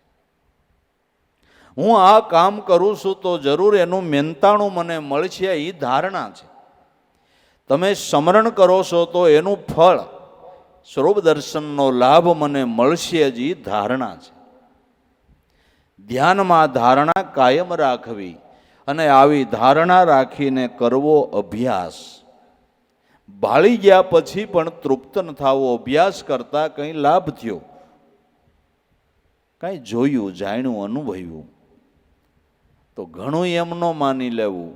હું આ કામ કરું છું તો જરૂર એનું મહેનતાણું મને મળશે, એ ધારણા છે. તમે સ્મરણ કરો છો તો એનું ફળ સ્વરૂપ દર્શનનો લાભ મને મળશે જ, એ ધારણા છે. ધ્યાનમાં ધારણા કાયમ રાખવી અને આવી ધારણા રાખીને કરવો અભ્યાસ. બાળી ગયા પછી પણ તૃપ્ત ન થવો. અભ્યાસ કરતા કંઈ લાભ થયો, કંઈ જોયું, જાણ્યું, અનુભવ્યું તો ઘણું એમ ન માની લેવું.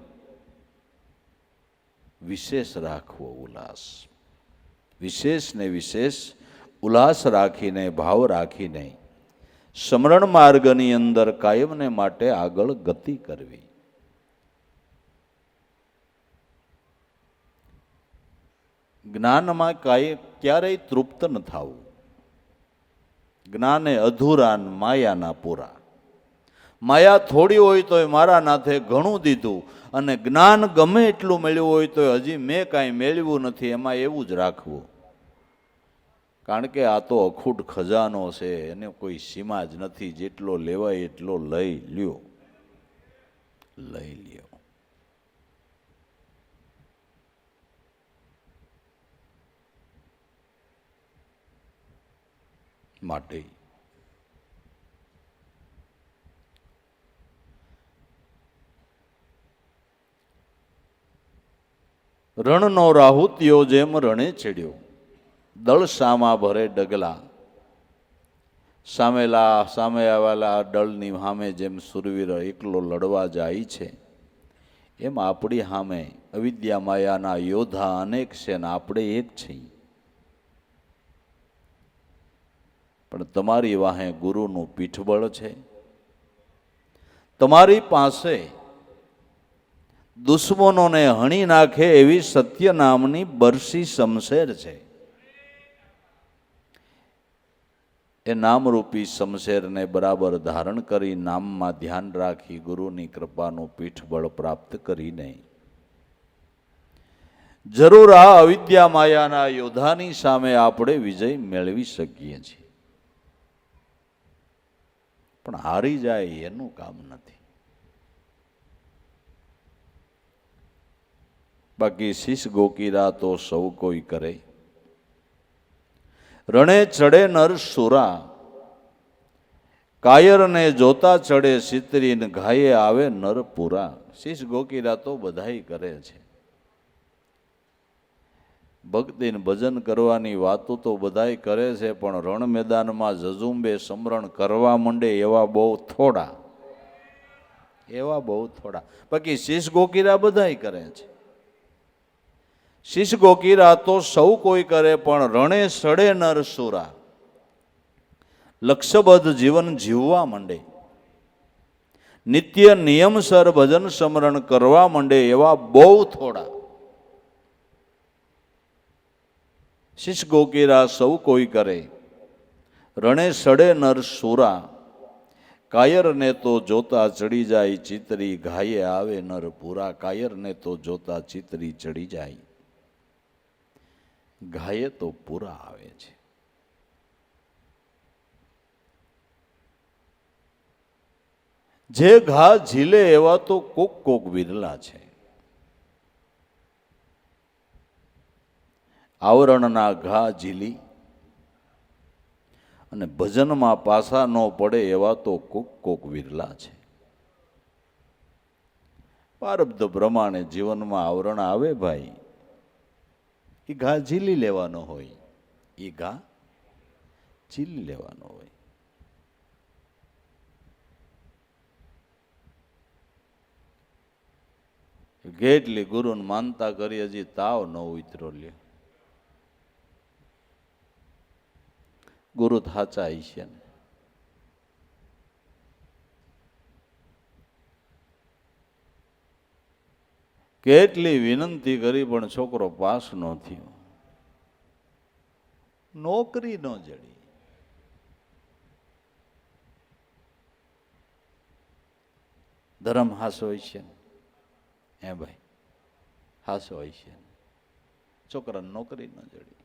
વિશેષ રાખવો ઉલ્લાસ. વિશેષ ને વિશેષ ઉલ્લાસ રાખીને, ભાવ રાખીને સ્મરણ માર્ગની અંદર કાયમને માટે આગળ ગતિ કરવી. જ્ઞાનમાં ક્યારેય તૃપ્ત ન થવું. જ્ઞાને અધૂરા, માયાના પૂરા. માયા થોડી હોય તો મારા નાથે ઘણું દીધું, અને જ્ઞાન ગમે એટલું મળ્યું હોય તો હજી મેં કાંઈ મેળવ્યું નથી, એમાં એવું જ રાખવું. કારણ કે આ તો અખૂટ ખજાનો છે, એને કોઈ સીમા જ નથી. જેટલો લેવાય એટલો લઈ લ્યો, લઈ લ્યો. માટે રણનો રાહુતિયો જેમ રણે ચડ્યો, દળ સામા ભરે ડગલા. સામે આવેલા દળની સામે જેમ સુરવીર એકલો લડવા જાય છે, એમ આપણી સામે અવિદ્યા માયાના યોદ્ધા અનેક છે ને આપણે એક છીએ. પણ તમારી વાહે ગુરુનું પીઠબળ છે. તમારી પાસે દુશ્મનોને હણી નાખે એવી સત્ય નામની બરસી શમશેર છે. એ નામરૂપી શમશેરને બરાબર ધારણ કરી, નામમાં ધ્યાન રાખી, ગુરુની કૃપાનું પીઠબળ પ્રાપ્ત કરીને જરૂર આ અવિદ્યા માયાના યોદ્ધાની સામે આપણે વિજય મેળવી શકીએ છીએ. પણ હારી જાય એનું કામ નથી. બાકી શીશ ગોકીરા તો સૌ કોઈ કરે. રણે ચડે નર સુરા, કાયરને જોતા ચડે સિતરીન, ઘાયે આવે નર પૂરા. શીશ ગોકીરા તો બધાય કરે છે. ભક્તિ ભજન કરવાની વાતો તો બધાય કરે છે, પણ રણ મેદાનમાં જજુંબે સમરણ કરવા માંડે એવા બહુ થોડા, એવા બહુ થોડા. બાકી શીશ ગોકીરા બધાય કરે છે. શીશ ગોકીરા તો સૌ કોઈ કરે, પણ રણે સડે નર સુરા. લક્ષ્યબદ્ધ જીવન જીવવા માંડે, નિત્ય નિયમસર ભજન સમરણ કરવા માંડે એવા બહુ થોડા. શીશ ગોકીરા સૌ કોઈ કરે, રણે સડે નર સુરા, કાયરને તો જોતા ચડી જાય ચિતરી, ઘાયે આવે નર પૂરા, કાયરને તો જોતા ચિતરી ચડી જાય, ઘાયે તો પૂરા આવે છે. જે ઘા ઝીલે એવા તો કોક કોક વિરલા છે. આવરણના ઘા ઝીલી અને ભજનમાં પાસા ન પડે એવા તો કોક કોક વિરલા છે. પ્રારબ્ધ પ્રમાણે જીવનમાં આવરણ આવે ભાઈ, એ ઘા ઝીલી લેવાનો હોય, એ ઘા ઝીલી લેવાનો હોય. કેટલી ગુરુને માનતા કરી હજી તાવ ન ઉતરો લે. ગુરુ થાચા છે ને કેટલી વિનંતી કરી પણ છોકરો પાસ ન થયો, નોકરી ન જડી. ધર્મ હાસો હોય છે ને હે ભાઈ, હાસો હોય છે. છોકરાને નોકરી ન જડી.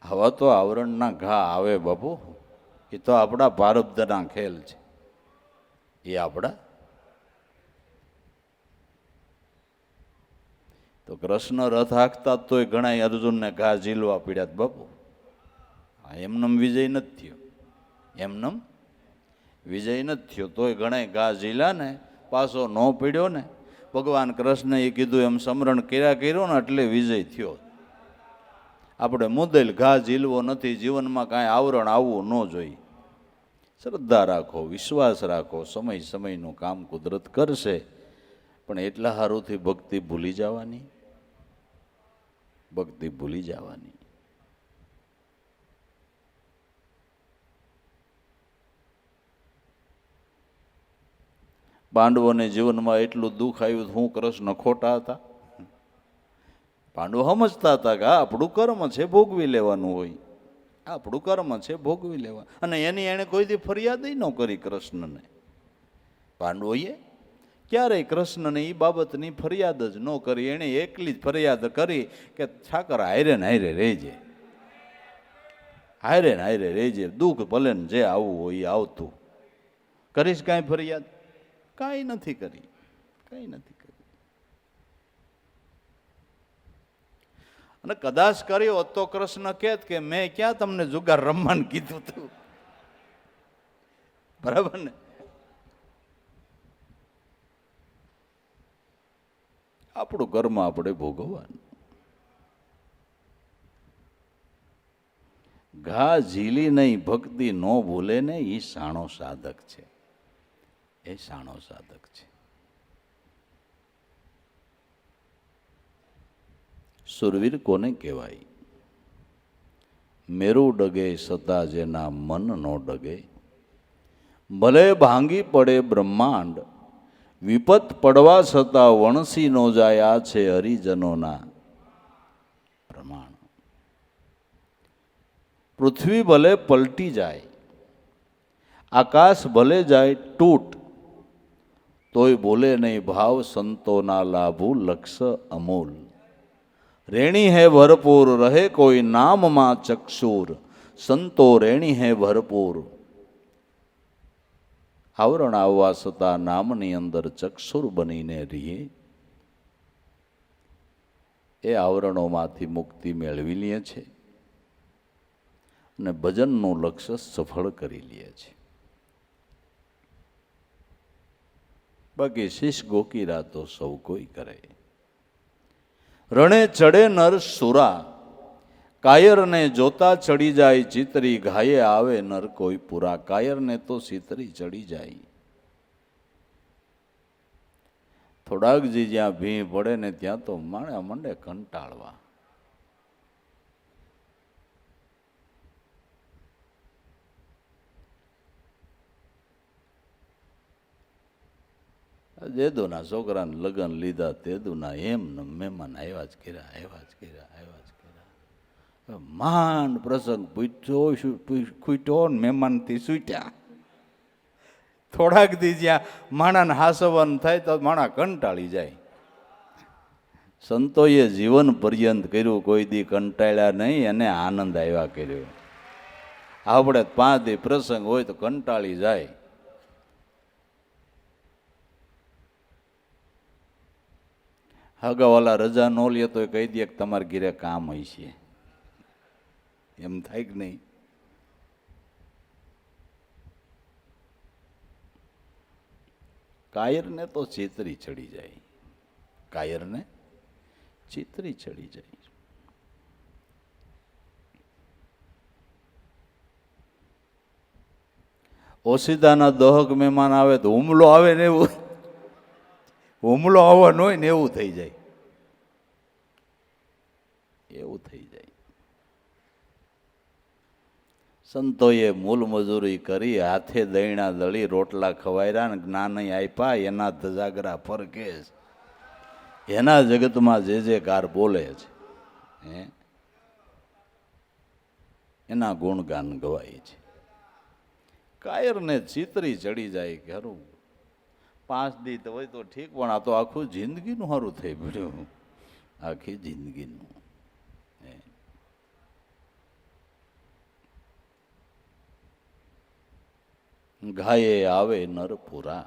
હવે તો આવરણના ઘા આવે બાપુ, એ તો આપણા પ્રારબ્ધના ખેલ છે. એ આપણા તો કૃષ્ણ રથ હાંકતા તોય ઘણા અર્જુનને ઘા ઝીલવા પડ્યા બાપુ. એમનેમ વિજય નથી થયો, એમનેમ વિજય નથી થયો, તોય ઘણા ઘા ઝીલા ને પાછો ન પડ્યો ને. ભગવાન કૃષ્ણએ કીધું એમ સમરણ કર્યો ને એટલે વિજય થયો. આપણે મુદ્દેલ ઘા ઝીલવો નથી, જીવનમાં કાંઈ આવરણ આવવું ન જોઈએ. શ્રદ્ધા રાખો, વિશ્વાસ રાખો, સમય સમયનું કામ કુદરત કરશે, પણ એટલા હારુંથી ભક્તિ ભૂલી જવાની, ભક્તિ ભૂલી જવાની. પાંડવોને જીવનમાં એટલું દુઃખ આવ્યું, હું કૃષ્ણ ખોટા હતા? પાંડવો સમજતા હતા કે આપણું કર્મ છે, ભોગવી લેવાનું હોય, આપણું કર્મ છે, ભોગવી લેવા. અને એની એણે કોઈથી ફરિયાદ ન કરી કૃષ્ણને. પાંડવોએ ક્યારેય કૃષ્ણને એ બાબતની ફરિયાદ જ ન કરી. એણે એકલી જ ફરિયાદ કરી કે ઠાકર હારે ને હારે રહેજે, હારે ને હારે રહેજે, દુઃખ ભલે ને જે આવવું હોય એ આવતું. કરીશ કાંઈ ફરિયાદ? કાંઈ નથી કરી, કાંઈ નથી કરી. અને કદાચ કર્યો તો કૃષ્ણ કહેત કે મેં ક્યાં તમને જુગાર રમવાનું કીધું હતું, બરાબર ને? આપણું કર્મ આપણે ભોગવવાનું. ઘા ઝીલી નહીં, ભક્તિ ન ભૂલે ને, એ સાણો સાધક છે, એ સાણો સાધક છે. સુરવીર કોને કહેવાય? મેરુ ડગે સતા જેના મન નો ડગે. ભલે ભાંગી પડે બ્રહ્માંડ, વિપત પડવા છતાં વણસી નો જાય. આ છે હરિજનોના પ્રમાણ. પૃથ્વી ભલે પલટી જાય, આકાશ ભલે જાય તૂટ, તોય બોલે નહીં ભાવ સંતોના લાભુ લક્ષ અમૂલ. રેણી હે ભરપૂર, રહે કોઈ નામમાં ચક્ષુર, સંતો રેણી હે ભરપૂર. આવરણ આવવા છતાં નામની અંદર ચક્ષુર બનીને રહીએ. એ આવરણોમાંથી મુક્તિ મેળવી લે છે અને ભજનનું લક્ષ્ય સફળ કરી લે છે. બાકી શીશ ગોકીરા તો સૌ કોઈ કરે. રણે ચડે નર સુરા, કાયરને જોતા ચડી જાય ચિતરી, ઘાયે આવે નર કોઈ પૂરા. કાયરને તો ચિતરી ચડી જાય. થોડાક જી જ્યાં ભીં પડે ને ત્યાં તો માણ્યા મંડે કંટાળવા. જેદુના છોકરાને લગ્ન લીધા તેદુના એમ મહેમાન આવ્યા જ કર્યા, આવ્યા જ કર્યા, આવ્યા જ કર્યા. માંડ પ્રસંગ ખૂટ્યો ને મહેમાનથી છૂટ્યા. થોડાક દી જ્યાં માણાને હાસવન થાય તો માણા કંટાળી જાય. સંતોએ જીવન પર્યંત કર્યું, કોઈ દી કંટાળ્યા નહીં અને આનંદ આવ્યા કર્યો. આપણે 5 દી પ્રસંગ હોય તો કંટાળી જાય. હગાવાલા રજા ન લે તો કહી દે કે તમારે ઘીરે કામ હોય છે, એમ થાય કે નહીં? કાયરને તો ચેતરી ચડી જાય, કાયરને ચેતરી ચડી જાય. ઓસીદાના દહક મહેમાન આવે તો હુમલો આવે ને એવું, હુમલો આવવાનો હોય ને એવું થઈ જાય, એવું થઈ જાય. સંતોએ મૂલ મજૂરી કરી, હાથે દૈણા દળી, રોટલા ખવાયરા ને જ્ઞાન આપ્યા, એના ધજાગરા ફરકે, એના જગતમાં જે જે કાર બોલે છે એના ગુણગાન ગવાય છે. કાયરને ચિતરી ચડી જાય કે હારું 5 દી તો હોય તો ઠીક, પણ આ તો આખું જિંદગીનું સારું થઈ પડ્યું, આખી જિંદગીનું. ગાયે આવે નરપુરા,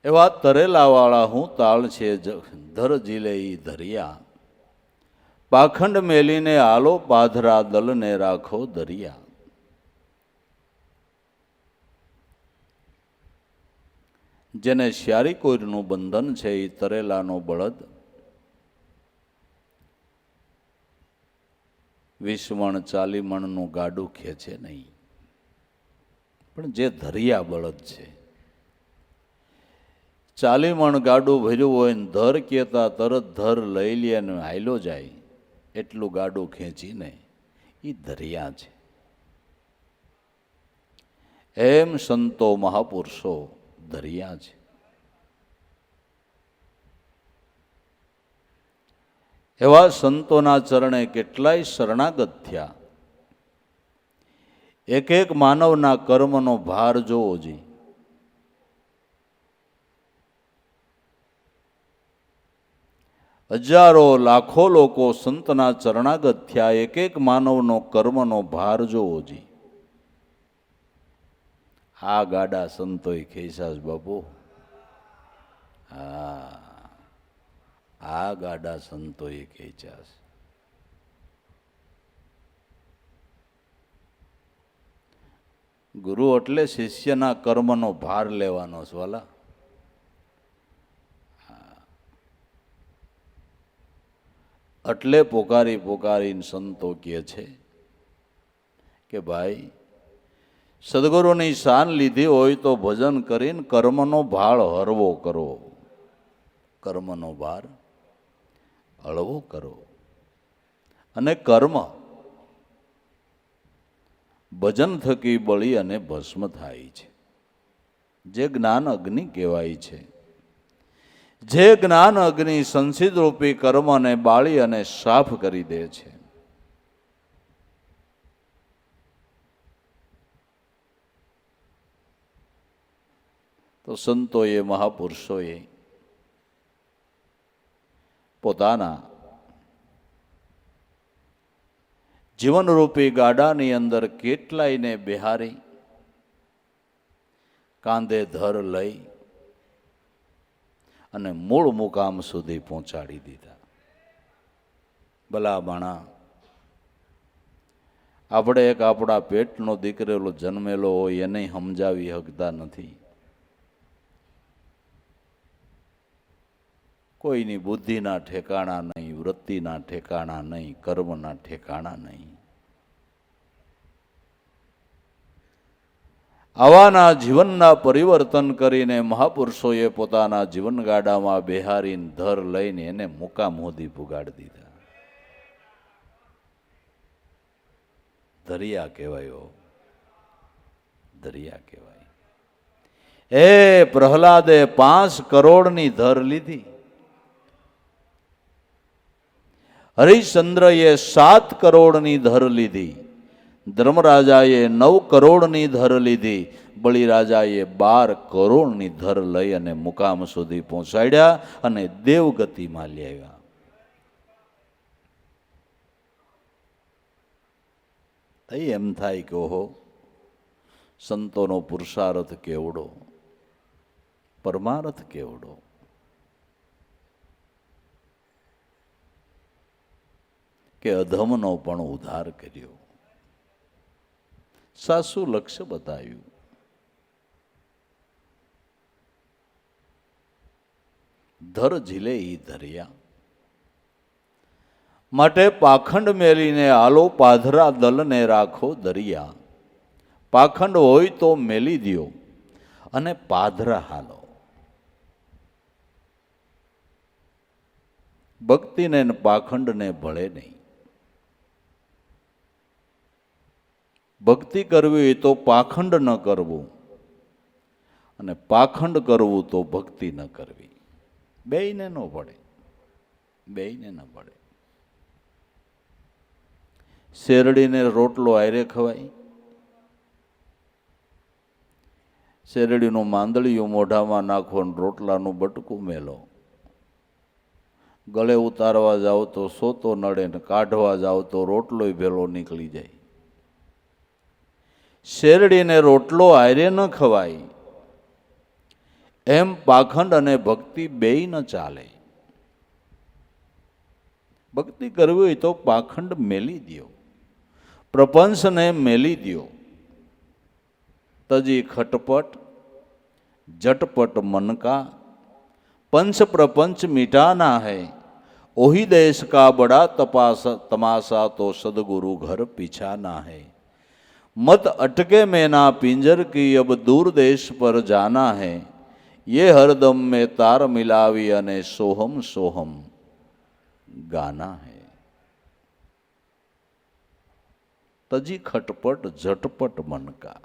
એવા તરેલા વાળા હું તાળ છે ધર જીલે ઈ ધરિયા, પાખંડ મેલીને આલો પાધરા દલને રાખો દરિયા. જેને શ્યારી કોઈરનું બંધન છે એ તરેલાનો બળદ, 20 મણ 40 મણનું ગાડું ખેંચે નહીં. પણ જે ધરિયા બળદ છે, 40 મણ ગાડું ભર્યું હોય ને ધર કહેતા તરત ધર લઈ લે ને હાયલો જાય, એટલું ગાડું ખેંચીને એ ધરિયા છે. એમ સંતો મહાપુરુષો ધરિયા છે. એવા સંતોના ચરણે કેટલાય શરણાગત થયા. એક એક માનવના કર્મનો ભાર જોવો જી. હજારો લાખો લોકો સંતના ચરણાગત થયા, એક એક માનવનો કર્મનો ભાર જોવો જી. આ ગાડા સંતોએ ખેંચાસ બાપુ, આ ગાડા સંતોએ ખેંચાસ. ગુરુ એટલે શિષ્યના કર્મનો ભાર લેવાનો છે વાલા. એટલે પોકારી પોકારીને સંતો કહે છે કે ભાઈ સદગુરુની શાન લીધી હોય તો ભજન કરીને કર્મનો ભાર હળવો કરો, કર્મનો ભાર હળવો કરો. અને કર્મ ભજન થકી બળી અને ભસ્મ થાય છે. જે જ્ઞાન અગ્નિ કહેવાય છે, જે જ્ઞાન અગ્નિ સંસિદ રૂપી કર્મને બાળી અને સાફ કરી દે છે. તો સંતોએ મહાપુરુષોએ પોતાના જીવનરૂપી ગાડાની અંદર કેટલાયને બિહારી કાંધે ધર લઈ અને મૂળ મુકામ સુધી પહોંચાડી દીધા. ભલા માણા, આપણે એક આપણા પેટનો દીકરેલો જન્મેલો હોય એને સમજાવી શકતા નથી. કોઈની બુદ્ધિના ઠેકાણા નહીં, વૃત્તિના ઠેકાણા નહીં, કર્મના ઠેકાણા નહીં. આવાના જીવનના પરિવર્તન કરીને મહાપુરુષોએ પોતાના જીવનગાડામાં બેહારીને ધર લઈને એને મુકામ સુધી પુગાડી દીધા. દરિયા કહેવાયો, દરિયા કહેવાય. એ પ્રહલાદે 5 કરોડની ધર લીધી. હરિશ્ચંદ્રએ 7 કરોડની ધર લીધી, ધર્મરાજાએ 9 કરોડની ધર લીધી, બલિરાજાએ 12 કરોડની ધર લઈ અને મુકામ સુધી પહોંચાડ્યા અને દેવગતિમાં લઈ આવ્યા. એમ થાય કે ઓહો, સંતોનો પુરુષાર્થ કેવડો, પરમાર્થ કેવડો. કે અધમનો પણ ઉદ્ધાર કર્યો, સાસુ લક્ષ્ય બતાવ્યું. ધર ઝીલે ઈ ધર્યા, માટે પાખંડ મેલીને આલો પાધરા દલને રાખો દરિયા. પાખંડ હોય તો મેલી દ્યો અને પાધરા હાલો. ભક્તિને પાખંડને ભળે નહીં. ભક્તિ કરવી હોય તો પાખંડ ન કરવું, અને પાખંડ કરવું તો ભક્તિ ન કરવી. બેયને ન પડે, બેયને ન પડે. શેરડીને રોટલો આયરે ખવાય? શેરડીનું માંદળિયું મોઢામાં નાખો અને રોટલાનું બટકું મેલો. ગળે ઉતારવા જાવ તો સોતો નડે ને કાઢવા જાવ તો રોટલોય ભેલો નીકળી જાય. શેરડીને રોટલો આયરે ન ખવાય, એમ પાખંડ અને ભક્તિ બેય ન ચાલે. ભક્તિ કરવી હોય તો પાખંડ મેલી દ્યો, પ્રપંચને મેલી દ્યો. તજી ખટપટ झटपट मन का, पंच प्रपंच मिटाना है, ओही देश का बड़ा तमाशा तो सदगुरु घर पिछाना है. मत अटके में ना पिंजर की अब दूर देश पर जाना है, ये हरदम में तार मिलावी अने सोहम सोहम गाना है. तजी खटपट झटपट मन का.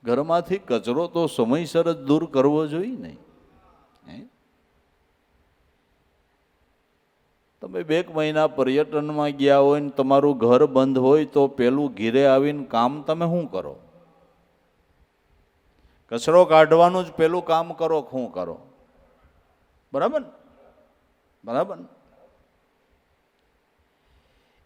ઘરમાંથી કચરો તો સમયસર જ દૂર કરવો જોઈએ ને. તમે 2 મહિના પર્યટનમાં ગયા હોય ને તમારું ઘર બંધ હોય તો પેલું ઘીરે આવીને કામ તમે શું કરો? કચરો કાઢવાનું જ પેલું કામ કરો, શું કરો? બરાબર બરાબર.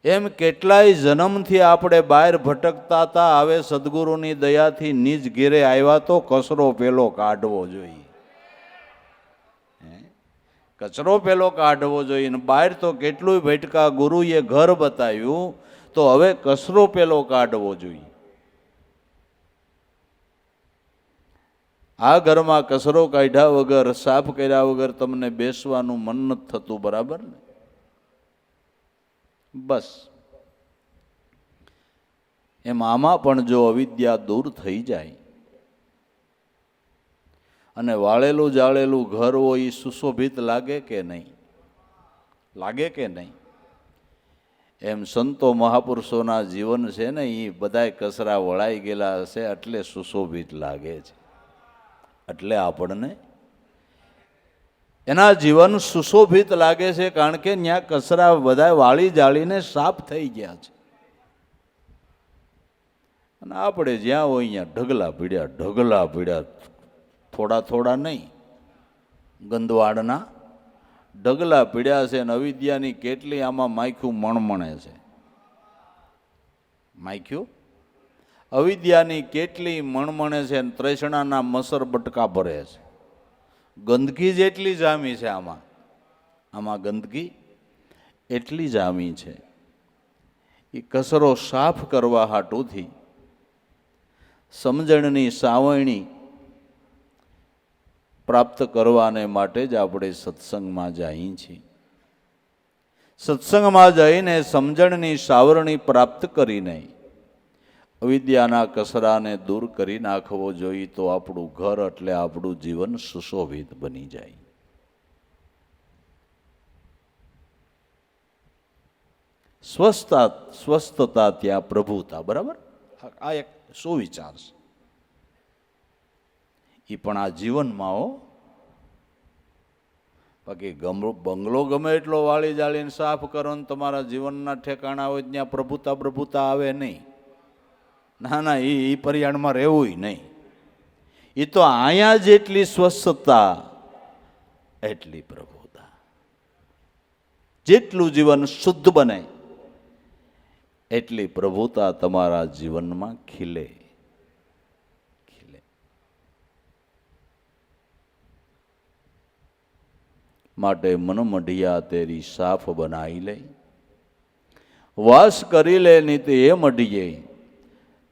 એમ કેટલાય જન્મથી આપણે બહાર ભટકતા હતા, હવે સદગુરુની દયાથી નિજ ઘેરે આવ્યા તો કચરો પેલો કાઢવો જોઈએ. કચરો પેલો કાઢવો જોઈએ. ને બહાર તો કેટલું ભટકા, ગુરુએ ઘર બતાવ્યું તો હવે કચરો પેલો કાઢવો જોઈએ. આ ઘરમાં કચરો કાઢ્યા વગર, સાફ કર્યા વગર તમને બેસવાનું મન નથી થતું, બરાબર ને? બસ એમ આમાં પણ જો અવિદ્યા દૂર થઈ જાય અને વાળેલું જાળેલું ઘર હોય એ સુશોભિત લાગે કે નહીં? લાગે કે નહીં? એમ સંતો મહાપુરુષોના જીવન છે ને, એ બધાય કચરા વળાઈ ગયેલા હશે એટલે સુશોભિત લાગે છે. એટલે આપણને એના જીવન સુશોભિત લાગે છે, કારણ કે ત્યાં કચરા બધા વાળી જાળીને સાફ થઈ ગયા છે. અને આપણે જ્યાં હોય અહીંયા ઢગલા પીડ્યા, થોડા થોડા નહીં, ગંદવાડના ઢગલા પીડ્યા છે. અને અવિદ્યાની કેટલી આમાં માખ્યું મણમણે છે. માખ્યું અવિદ્યાની કેટલી મણમણે છે. અને ત્રેસણાના મસર બટકા ભરે છે. ગંદકી જેટલી જામી છે આમાં ગંદકી એટલી જામી છે. એ કચરો સાફ કરવા હાટુથી સમજણની સાવરણી પ્રાપ્ત કરવાને માટે જ આપણે સત્સંગમાં જઈએ છીએ. સત્સંગમાં જઈને સમજણની સાવરણી પ્રાપ્ત કરીને અવિદ્યાના કચરાને દૂર કરી નાખવો જોઈએ, તો આપણું ઘર એટલે આપણું જીવન સુશોભિત બની જાય. સ્વસ્થતા ત્યાં પ્રભુતા. બરાબર, આ એક સુવિચાર છે. એ પણ આ જીવનમાં બાકી બંગલો ગમે એટલો વાળી જાળીને સાફ કરો ને તમારા જીવનના ઠેકાણા હોય ત્યાં પ્રભુતા આવે નહીં. ના ના, એ પર્યાણમાં રહેવું નહીં. એ તો અહીંયા જેટલી સ્વસ્થતા એટલી પ્રભુતા. જેટલું જીવન શુદ્ધ બને એટલી પ્રભુતા તમારા જીવનમાં ખીલે. માટે મન મઢિયા તેરી સાફ બનાવી લે, વાસ કરી લે ની તે એ મઢિયે,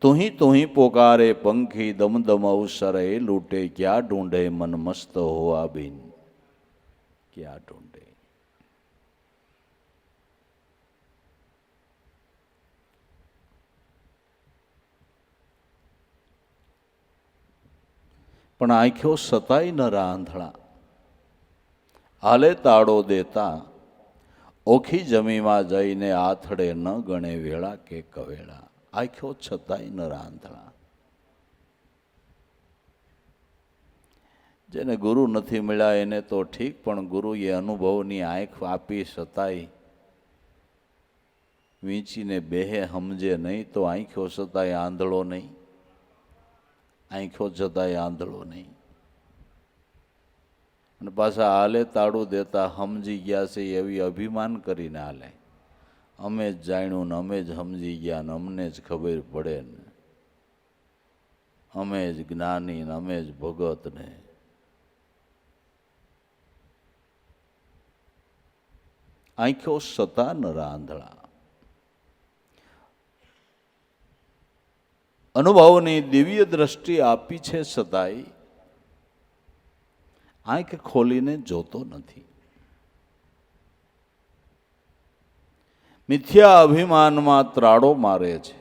તુહી પોકારે પંખી દમદમ અવસરે લૂટે, ક્યાં ઢૂંઢે મન મસ્ત હોવા બિન, ક્યાં ઢૂંઢે. પણ આંખ્યો સતાય ન રાંધળા, હાલે તાળો દેતા, ઓખી જમીમાં જઈને આથડે ન ગણે વેળા કે કવેળા. આંખ્યો છતાંય ન રાંધળા. જેને ગુરુ નથી મળ્યા એને તો ઠીક, પણ ગુરુએ અનુભવની આંખ આપી છતાંય વીંચીને બેહે સમજે નહીં, તો આંખ્યો છતાંય આંધળો નહીં. આંખ્યો છતાંય આંધળો નહીં. અને પાછા હાલે તાળું દેતા સમજી ગયા છે એવી અભિમાન કરીને હાલે. અમે જ જાણ્યું ને અમે જ સમજી ગયા ને અમને જ ખબર પડે ને અમે જ જ્ઞાની ને અમે જ ભગત ને. આંખ્યો સતા ન રાંધળા. અનુભવની દિવ્ય દ્રષ્ટિ આપી છે છતાંય આંખ ખોલીને જોતો નથી. મિથ્યા અભિમાનમાં ત્રાડો મારે છે.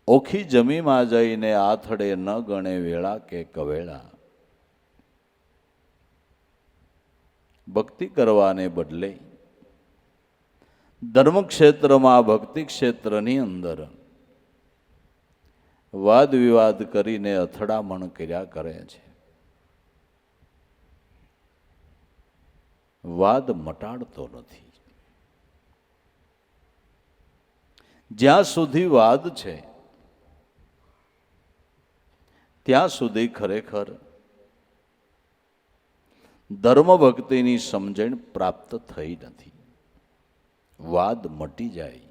ઓખી જમીમાં જઈને આથડે ન ગણે વેળા કે કવેળા. ભક્તિ કરવાને બદલે ધર્મક્ષેત્રમાં ભક્તિ ક્ષેત્રની અંદર વાદ વિવાદ કરીને અથડામણ કર્યા કરે છે. વાદ મટાડતો નથી. જ્યાં સુધી વાદ છે ત્યાં સુધી ખરેખર ધર્મ ભક્તિની સમજણ પ્રાપ્ત થઈ નથી. વાદ મટી જાય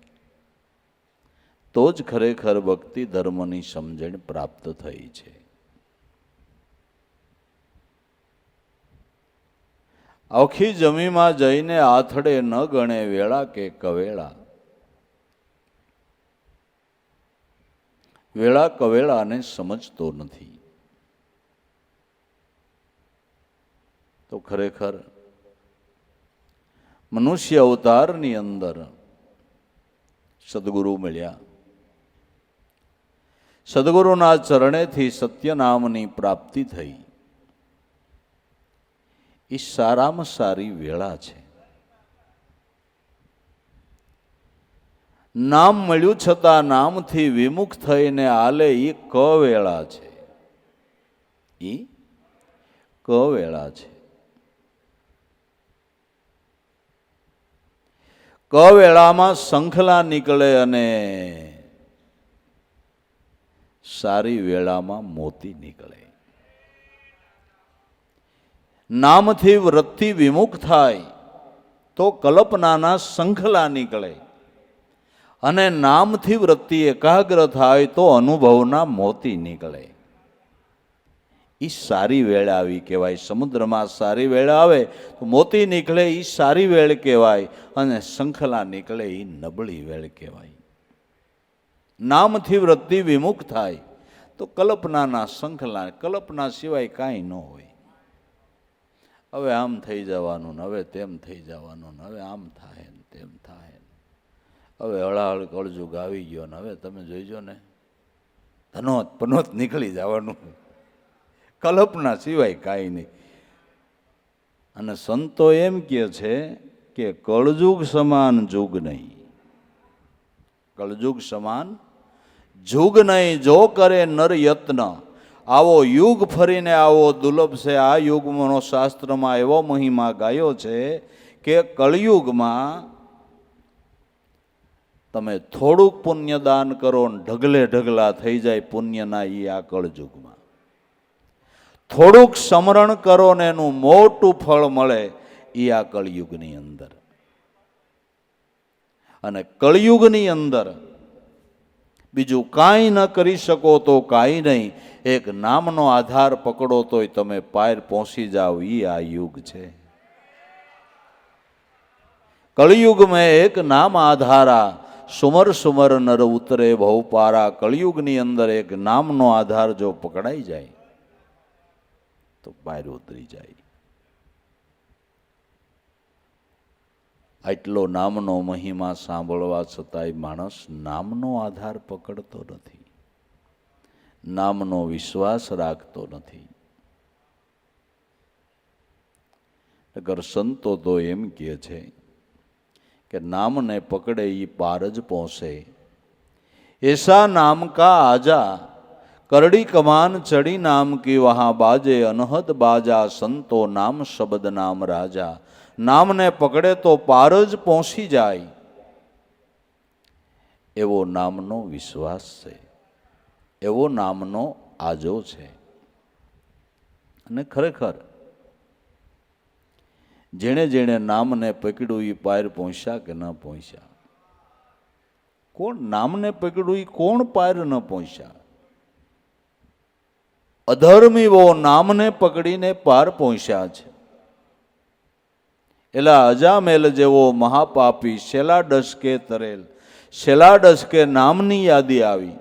તો જ ખરેખર ભક્તિ ધર્મની સમજણ પ્રાપ્ત થઈ છે. આખી જમીમાં જઈને આથડે ન ગણે વેળા કે કવેળા. વેળા કવેળાને સમજતો નથી તો ખરેખર મનુષ્ય અવતારની અંદર સદગુરુ મળ્યા. સદગુરુના ચરણેથી સત્ય નામની પ્રાપ્તિ થઈ. એ સારામાં સારી વેળા છે. નામ મળ્યું છતાં નામથી વિમુખ થઈને હાલે એ ક વેળા છે. એ ક વેળા છે. ક વેળામાં શંખલા નીકળે અને સારી વેળામાં મોતી નીકળે. નામથી વૃત્તિ વિમુખ થાય તો કલ્પનાના શંખલા નીકળે, અને નામથી વૃત્તિ એકાગ્ર થાય તો અનુભવના મોતી નીકળે. એ સારી વેળ આવી કહેવાય. સમુદ્રમાં સારી વેળ આવે તો મોતી નીકળે, એ સારી વેળ કહેવાય, અને શંખલા નીકળે એ નબળી વેળ કહેવાય. નામથી વૃત્તિ વિમુખ થાય તો કલ્પનાના શંખલા, કલ્પના સિવાય કાંઈ ન હોય. હવે આમ થઈ જવાનું ને હવે તેમ થઈ જવાનું ને હવે આમ થાય ને તેમ થાય ને હવે હળાહળ કળજુગ આવી ગયો ને હવે તમે જોઈજો ને ધનોત પનોત નીકળી જવાનું. કલ્પના સિવાય કાંઈ નહીં. અને સંતો એમ કહે છે કે કળજુગ સમાન જુગ નહીં. કળજુગ સમાન જુગ નહીં. જો કરે નર યત્ન આવો યુગ ફરીને આવો દુર્લભ છે. આ યુગનો શાસ્ત્રમાં એવો મહિમા ગાયો છે કે કળિયુગમાં તમે થોડુંક પુણ્યદાન કરો ને ઢગલે ઢગલા થઈ જાય પુણ્યના. એ આ કળયુગમાં થોડુંક સ્મરણ કરો ને એનું મોટું ફળ મળે. એ આ કળિયુગની અંદર. અને કળિયુગની અંદર બીજું કાંઈ ન કરી શકો તો કાંઈ નહીં, એક નામનો આધાર પકડો તોય તમે પાર પહોંચી જાઓ. એ આ યુગ છે. કળિયુગ મેં એક નામ આધારા, સુમર સુમર નર ઉતરે ભવ પારા. કળિયુગની અંદર એક નામનો આધાર જો પકડાઈ જાય તો પાર ઉતરી જાય. આટલો નામનો મહિમા સાંભળવા છતાંય માણસ નામનો આધાર પકડતો નથી, નામનો વિશ્વાસ રાખતો નથી. અગર સંતો તો એમ કહે છે કે નામને પકડે એ પાર જ પહોંચે. એસા નામ કા આજા કરડી કમાન ચડી નામ કી વહાં બાજે અનહદ બાજા. સંતો નામ શબ્દ નામ રાજા. નામને પકડે તો પાર જ પહોંચી જાય એવો નામનો વિશ્વાસ છે, એવો નામનો આજો છે. અને ખરેખર જેણે જેણે નામને પકડ્યું એ પાર પહોંચ્યા કે ન પહોંચ્યા? કોણ નામને પકડ્યું એ કોણ પાર ન પહોંચ્યા? અધર્મીઓ નામને પકડીને પાર પહોંચ્યા છે. એલા અજામેલ જેવો મહાપાપી શેલા ડસકે તરેલ. શેલા ડસકે નામની યાદી આવી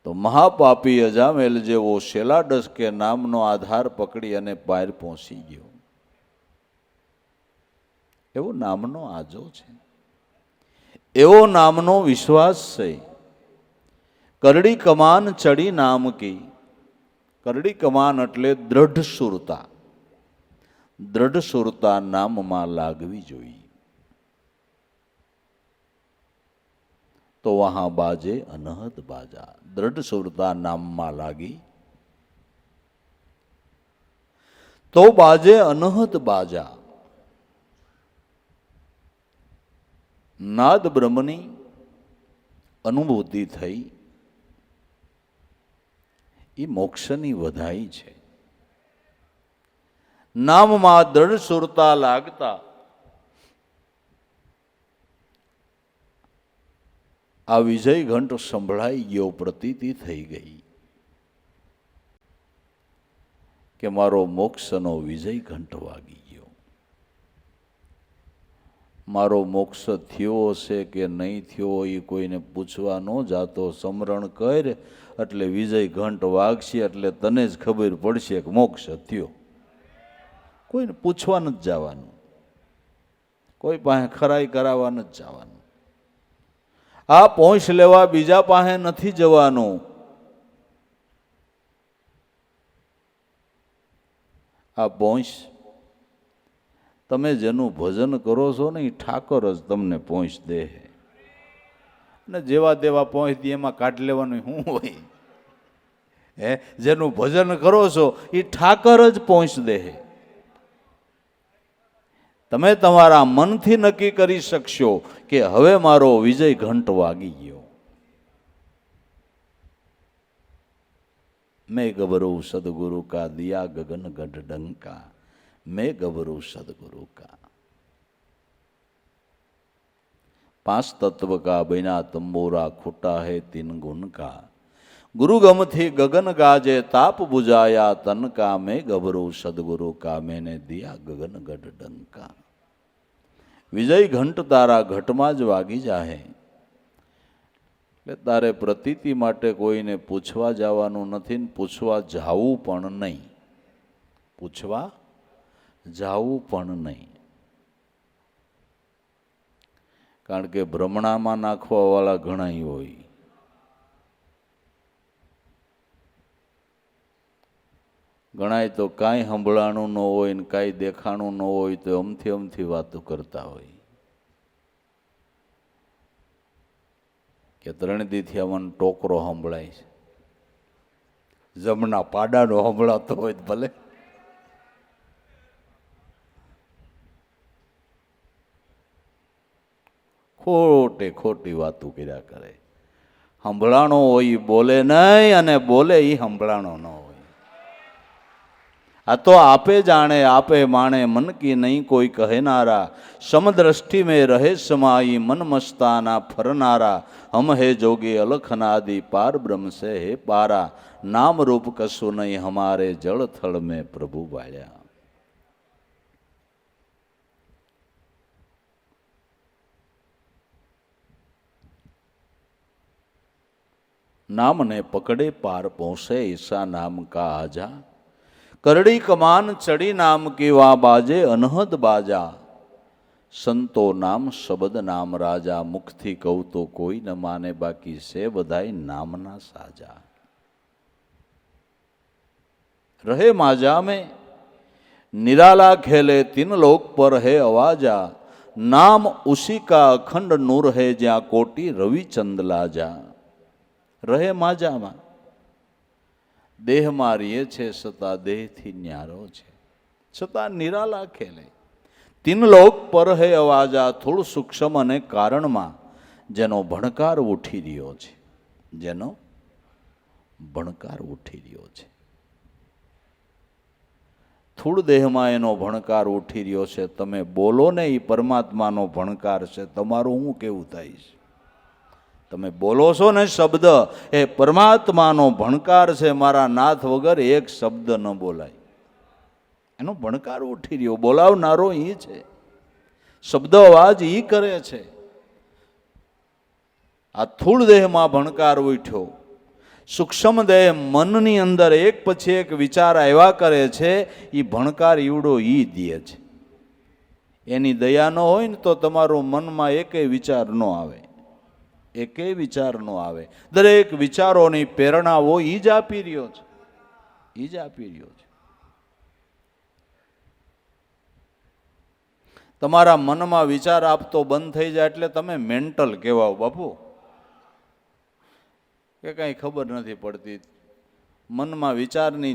તો મહાપાપી અજામેલ જેવો શેલા ડસકે નામનો આધાર પકડી અને પાર પહોંચી ગયો. એવો નામનો આજો છે, એવો નામનો વિશ્વાસ છે. કરડી કમાન ચડી નામ કી. કરડી કમાન એટલે દ્રઢ સુરતા. દ્રઢ સુરતા નામમાં લાગવી જોઈએ તો વહાં બાજે અનહદ બાજા. દ્રઢ સુરતા નામમાં લાગી તો બાજે અનહદ બાજા. નાદ બ્રહ્મની અનુભૂતિ થઈ એ મોક્ષની વધાઈ છે. નામમાં દ્રઢ સુરતા લાગતા આ વિજય ઘંટ સંભળાઈ ગયો. પ્રતીતિ થઈ ગઈ કે મારો મોક્ષનો વિજય ઘંટ વાગી ગયો. મારો મોક્ષ થયો હશે કે નહીં થયો એ કોઈને પૂછવા ન જાતો. સમરણ કર એટલે વિજય ઘંટ વાગશે એટલે તને જ ખબર પડશે કે મોક્ષ થયો. કોઈને પૂછવા નથી જવાનું, કોઈ પાસે ખરાઈ કરાવવા નથી જવાનું, આ પહોંચ લેવા બીજા પાસે નથી જવાનું. આ પહોંચ તમે જેનું ભજન કરો છો ને એ ઠાકોર જ તમને પહોંચ દે. ને જેવા દેવા પહોંચ દે એમાં કાઢ લેવાનું શું હોય? જેનું ભજન કરો છો એ ઠાકોર જ પહોંચ દે. તમે તમારા મનથી નક્કી કરી શકશો કે હવે મારો વિજય ઘંટ વાગી ગયો. મેં ગભરું સદગુરુ કા દિયા ગગન ગઢ ડંકા. મેં ગભરું સદગુરુ કા. 5 તત્વ કા બિના તંબોરા ખોટા હે 3 ગુણ કા. गुरु गमथी गगन गाजे ताप बुझाया तन का. मैं गभरू सदगुरु का मैंने दिया गगन गढ़ डंका. विजय घंट तारा घटમાં જ વાગી જાહે એટલે તારે પ્રતીતિ માટે કોઈને પૂછવા જવાનું નથી ને પૂછવા જાવું પણ નહીં. પૂછવા જાવું પણ નહીં. કારણ કે ભ્રમણામાં નાખવા વાળા ઘણા હોય. ઘણાય તો કાંઈ સંભળાણું ન હોય ને કાંઈ દેખાણું ન હોય તો અમથી વાતો કરતા હોય કે 3 દીથી અમને ટોકરો સંભળાય છે. જમણા પાડાનો હંભળાતો હોય તો ભલે. ખોટે ખોટી વાતો કર્યા કરે. સંભળાણો હોય એ બોલે નહીં, અને બોલે એ સંભળાણો ન હોય. આ તો આપે જાણે આપે માણે, મન કી નહીં કોઈ કહેનારા. સમદ્રષ્ટિ में रहे समाई, मन मस्ताना फरनारा. हम है जोगी अलखनादि, पार ब्रह्म से है पारा. नाम रूप कसु नहीं, हमारे जल थल में प्रभु बाया. नाम ने पकड़े पार पहुंचे, ऐसा नाम का आजा. करड़ी कमान चढ़ी नाम की वा बाजे अनहद बाजा. संतो नाम शब्द नाम राजा, मुख थी कहू तो कोई न माने, बाकी से बधाई नामना साजा. रहे माजा में निराला खेले, तीन लोक पर है अवाजा. नाम उसी का अखंड नूर है, ज्या कोटि रवि चंद लाजा. રહે માજામાં, દેહમાં રીએ છે છતાં દેહથી ન્યારો છે, છતાં નિરાલા ખેલે. તીન લોક પર હે અવાજા, થોડું સૂક્ષ્મ અને કારણમાં જેનો ભણકાર ઉઠી રહ્યો છે, જેનો ભણકાર ઉઠી રહ્યો છે. થોડું દેહમાં એનો ભણકાર ઉઠી રહ્યો છે. તમે બોલો ને એ પરમાત્માનો ભણકાર છે. તમારું શું કેવું થાય છે? તમે બોલો છો ને શબ્દ, એ પરમાત્માનો ભણકાર છે. મારા નાથ વગર એક શબ્દ ન બોલાય. એનો ભણકાર ઉઠી રહ્યો. બોલાવનારો એ છે. શબ્દ અવાજ એ કરે છે. આ સ્થૂળ દેહમાં ભણકાર ઉઠ્યો. સૂક્ષ્મ દેહ મનની અંદર એક પછી એક વિચાર આવ્યા કરે છે. એ ભણકાર ઈવડો ઈ દે છે. એની દયા ન હોય ને તો તમારો મનમાં એકેય વિચાર ન આવે, એકેય વિચાર ન આવે. દરેક વિચારોની પ્રેરણાઓ ઈ જ આપી રહ્યો છે, ઈ જ આપી રહ્યો છે. તમારા મનમાં વિચાર આપતો બંધ થઈ જાય એટલે તમે મેન્ટલ કહેવાઓ બાપુ, કે કાંઈ ખબર નથી પડતી. મનમાં વિચારની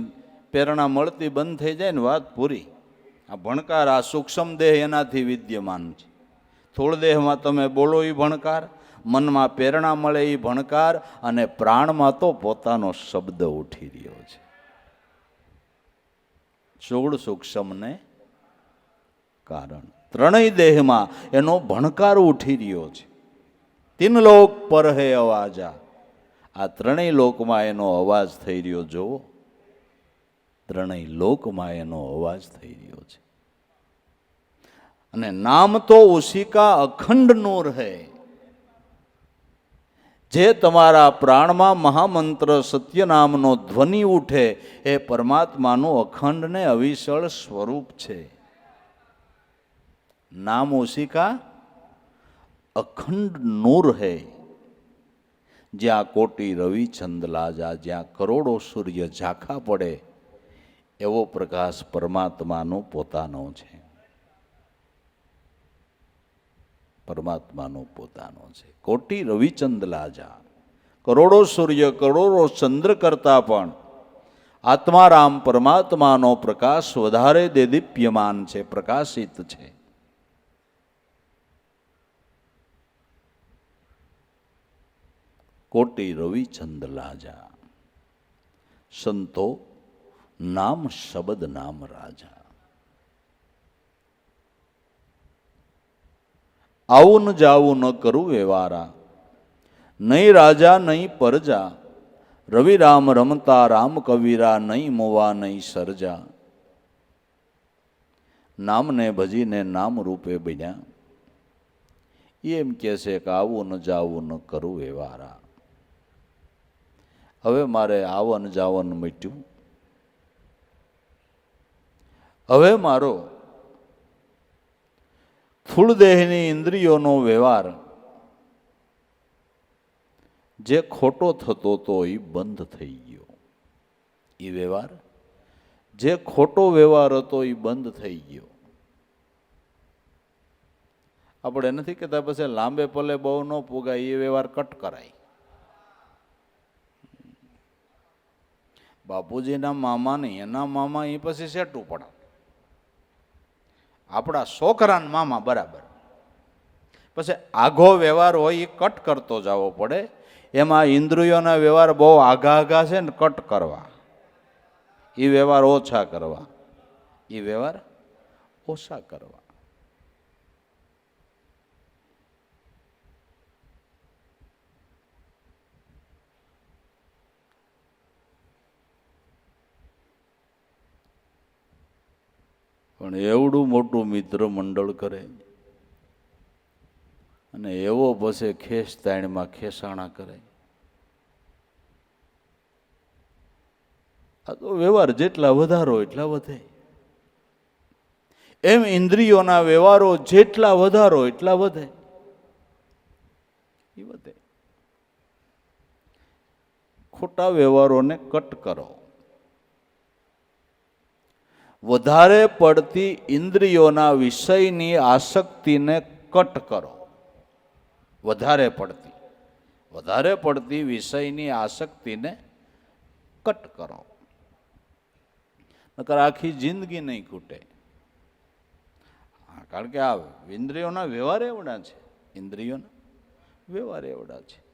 પ્રેરણા મળતી બંધ થઈ જાય ને વાત પૂરી. આ ભણકાર, આ સૂક્ષ્મ દેહ એનાથી વિદ્યમાન છે. થોડ દેહમાં તમે બોલો એ ભણકાર, મનમાં પ્રેરણા મળે એ ભણકાર, અને પ્રાણમાં તો પોતાનો શબ્દ ઉઠી રહ્યો છે. સ્થૂળ સૂક્ષ્મને કારણ ત્રણેય દેહમાં એનો ભણકાર ઉઠી રહ્યો છે. તીન લોક પર હે અવાજા. આ ત્રણેય લોકમાં એનો અવાજ થઈ રહ્યો. જોવો, ત્રણેય લોકમાં એનો અવાજ થઈ રહ્યો છે. અને નામ તો ઉસી કા અખંડ નૂર હૈ. જે તમારા પ્રાણમાં મહામંત્ર સત્ય નામનો ધ્વનિ ઉઠે, એ પરમાત્માનું અખંડ ને અવિચળ સ્વરૂપ છે. નામ ઉસી કા અખંડ નૂર હૈ. જ્યાં કોટી રવિ ચંદ લાજા, જ્યાં કરોડો સૂર્ય ઝાંખા પડે એવો પ્રકાશ પરમાત્માનો પોતાનો છે. પરમાત્માનો પોતાનો છે. કોટી રવિચંદ લાજા, કરોડો સૂર્ય કરોડો ચંદ્ર કરતા પણ આત્મારામ પરમાત્માનો પ્રકાશ વધારે દેદીપ્યમાન છે, પ્રકાશિત છે. કોટી રવિચંદ લાજા. સંતો નામ શબ્દ નામ રાજા. આવું ન જાવું ન કરું વ્યવહારા, નહીં રાજા નહીં પરજા. રવિ રામ રમતા રામ કવિરા, નહીં મોવા નહીં સર્જા. નામને ભજીને નામ રૂપે બન્યા. એમ કે છે કે આવું ન જાવું ન કરું વ્યવહારા. હવે મારે આવન જાવન મટ્યું. હવે મારો સ્થૂળ દેહની ઇન્દ્રિયોનો વ્યવહાર જે ખોટો થતો હતો એ બંધ થઈ ગયો. એ વ્યવહાર, જે ખોટો વ્યવહાર હતો એ બંધ થઈ ગયો. આપણે નથી કહેતા પછી લાંબે પલે બહુ ન પોગાય, એ વ્યવહાર કટ કરાય. બાપુજીના મામા ને એના મામા એ પછી સેટું પડે. આપણા છોકરાના મામા બરાબર. પછી આઘો વ્યવહાર હોય એ કટ કરતો જવો પડે. એમાં ઇન્દ્રિયોના વ્યવહાર બહુ આઘા આઘા છે ને, કટ કરવા. એ વ્યવહાર ઓછા કરવા. એ વ્યવહાર ઓછા કરવા. પણ એવડું મોટું મિત્ર મંડળ કરે અને એવો પછી ખેંચતાણમાં ખેસાણા કરે. આ તો વ્યવહાર જેટલા વધારો એટલા વધે. એમ ઇન્દ્રિયોના વ્યવહારો જેટલા વધારો એટલા વધે. એ વધે. ખોટા વ્યવહારોને કટ કરો. વધારે પડતી ઇન્દ્રિયોના વિષયની આસક્તિને કટ કરો. વધારે પડતી વિષયની આસક્તિને કટ કરો. નકર આખી જિંદગી નહીં ખૂટે. કારણ કે આ ઇન્દ્રિયોના વ્યવહાર એવડા છે. ઇન્દ્રિયોના વ્યવહાર એવડા છે.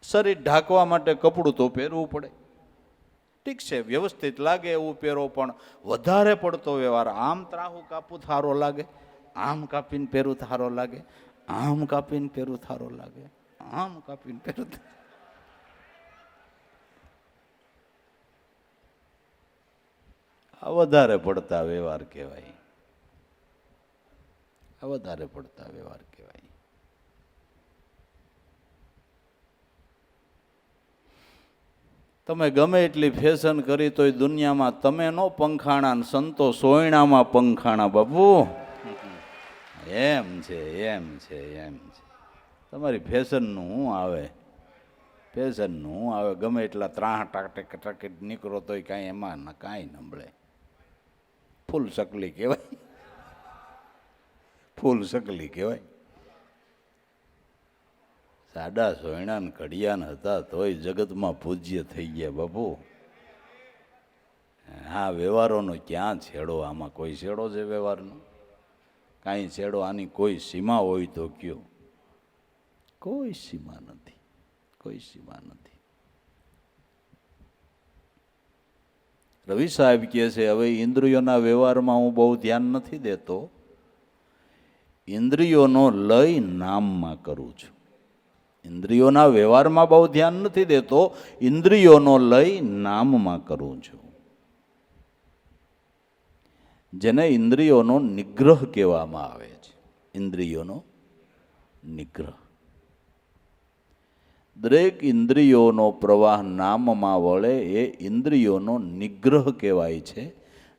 શરીર ઢાંકવા માટે કપડું તો પહેરવું પડે. ઠીક છે, વ્યવસ્થિત લાગે એવું પહેરો, પણ વધારે પડતો વ્યવહાર, આમ ત્રાહું કાપવું થારો લાગે, આમ કાપીને પહેરું થારો લાગે, આમ કાપીને પહેરું થારો લાગે, આમ કાપીને પહેરું. આ વધારે પડતા વ્યવહાર કહેવાય. આ વધારે પડતા વ્યવહાર કહેવાય. તમે ગમે એટલી ફેશન કરી તોય દુનિયામાં તમે નો પંખાણા, સંતો સોયણામાં પંખાણા. બાબુ એમ છે, એમ છે, એમ છે. તમારી ફેશનનું શું આવે? ફેશનનું શું આવે? ગમે એટલા ત્રાહ નીકળો તોય કાંઈ એમાં કાંઈ નબળે. ફૂલ સકલી કહેવાય. ફૂલ સકલી કહેવાય. સાડા સોયણા ઘડિયાન હતા તોય જગતમાં પૂજ્ય થઈ ગયા બાપુ. હા, વ્યવહારોનો ક્યાં છેડો? આમાં કોઈ છેડો છે વ્યવહારનો? કાંઈ છેડો? આની કોઈ સીમા હોય તો કયો? કોઈ સીમા નથી. કોઈ સીમા નથી. રવિ સાહેબ કહે છે, હવે ઇન્દ્રિયોના વ્યવહારમાં હું બહુ ધ્યાન નથી દેતો. ઇન્દ્રિયોનો લય નામમાં કરું છું. ઇન્દ્રિયોના વ્યવહારમાં બહુ ધ્યાન નથી દેતો. ઇન્દ્રિયોનો લય નામમાં કરું છું. જેને ઇન્દ્રિયોનો નિગ્રહ કહેવામાં આવે છે. ઇન્દ્રિયોનો નિગ્રહ. દરેક ઇન્દ્રિયોનો પ્રવાહ નામમાં વળે એ ઇન્દ્રિયોનો નિગ્રહ કહેવાય છે.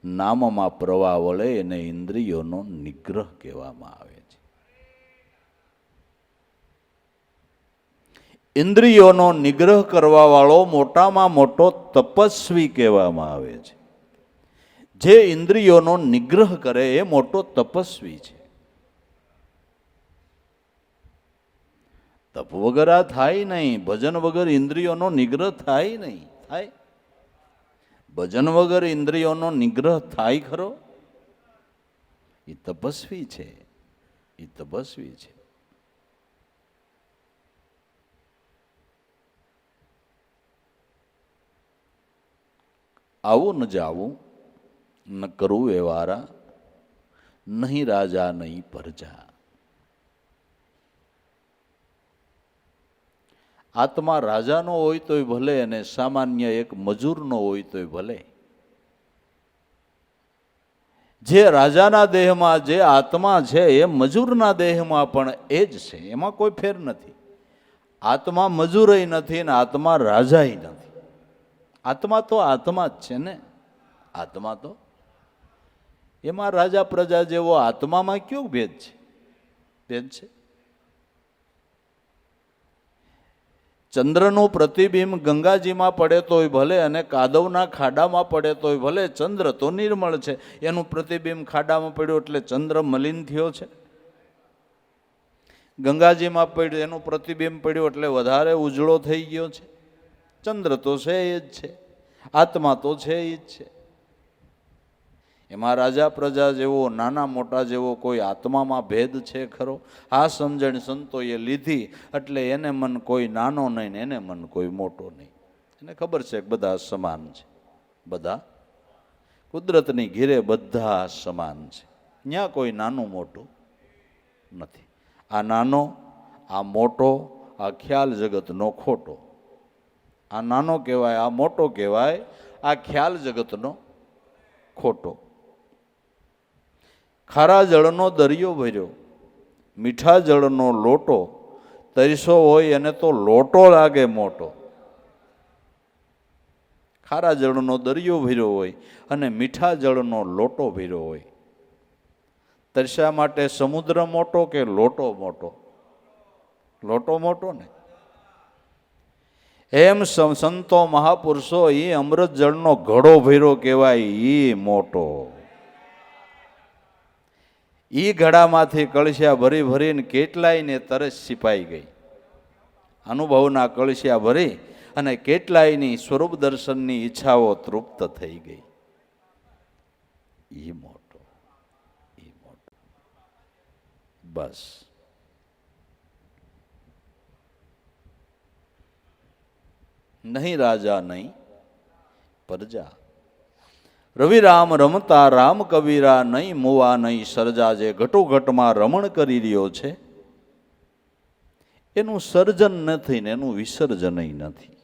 નામમાં પ્રવાહ વળે એને ઇન્દ્રિયોનો નિગ્રહ કહેવામાં આવે છે. ઇન્દ્રિયોનો નિગ્રહ કરવા વાળો મોટામાં મોટો તપસ્વી કહેવામાં આવે છે. જે ઇન્દ્રિયોનો નિગ્રહ કરે એ મોટો તપસ્વી છે. તપ વગર આ થાય નહીં. ભજન વગર ઇન્દ્રિયોનો નિગ્રહ થાય નહીં. થાય? ભજન વગર ઇન્દ્રિયોનો નિગ્રહ થાય ખરો? એ તપસ્વી છે. એ તપસ્વી છે. આવું ન જાવું, ન કરવું વ્યવહારા, નહીં રાજા નહીં પ્રજા. આત્મા રાજાનો હોય તોય ભલે અને સામાન્ય એક મજૂરનો હોય તોય ભલે. જે રાજાના દેહમાં જે આત્મા છે એ મજૂરના દેહમાં પણ એ જ છે. એમાં કોઈ ફેર નથી. આત્મા મજૂરય નથી ને આત્મા રાજાય નથી. આત્મા તો આત્મા જ છે ને. આત્મા તો એમાં રાજા પ્રજા જેવો આત્મામાં કયો ભેદ છે? ભેદ છે? ચંદ્રનું પ્રતિબિંબ ગંગાજીમાં પડે તોય ભલે અને કાદવના ખાડામાં પડે તોય ભલે, ચંદ્ર તો નિર્મળ છે. એનું પ્રતિબિંબ ખાડામાં પડ્યું એટલે ચંદ્ર મલિન થયો છે? ગંગાજીમાં પડ્યું, એનું પ્રતિબિંબ પડ્યું એટલે વધારે ઉજળો થઈ ગયો છે. ચંદ્ર તો છે એ જ છે, આત્મા તો છે એ જ છે. એમાં રાજા પ્રજા જેવો, નાના મોટા જેવો કોઈ આત્મામાં ભેદ છે ખરો? આ સમજણ સંતોએ લીધી એટલે એને મન કોઈ નાનો નહીં ને એને મન કોઈ મોટો નહીં. એને ખબર છે કે બધા સમાન છે, બધા કુદરતની ઘીરે બધા સમાન છે. ત્યાં કોઈ નાનું મોટું નથી. આ નાનો, આ મોટો, આ ખ્યાલ જગતનો ખોટો. આ નાનો કહેવાય, આ મોટો કહેવાય, આ ખ્યાલ જગતનો ખોટો. ખારા જળનો દરિયો ભર્યો, મીઠા જળનો લોટો, તરસો હોય એને તો લોટો લાગે મોટો. ખારા જળનો દરિયો ભર્યો હોય અને મીઠા જળનો લોટો ભર્યો હોય. તરસ્યા માટે સમુદ્ર મોટો કે લોટો મોટો? લોટો મોટો ને. એમ સંતો મહાપુરુષો એ અમૃત જળનો ઘડો ભર્યો કહેવાય, એ મોટો. એ ઘડામાંથી કળશિયા ભરી ભરીને કેટલાયને તરસ છીપાઈ ગઈ. અનુભવના કળશિયા ભરી અને કેટલાયની સ્વરૂપ દર્શનની ઈચ્છાઓ તૃપ્ત થઈ ગઈ. એ મોટો, એ મોટો. બસ નહીં રાજા નહીં પ્રજા. રવિરામ રમતા રામ કબીરા, નહીં મુવા નહીં સર્જા. જે ઘટોઘટમાં રમણ કરી રહ્યો છે એનું સર્જન નથી ને એનું વિસર્જન નથી.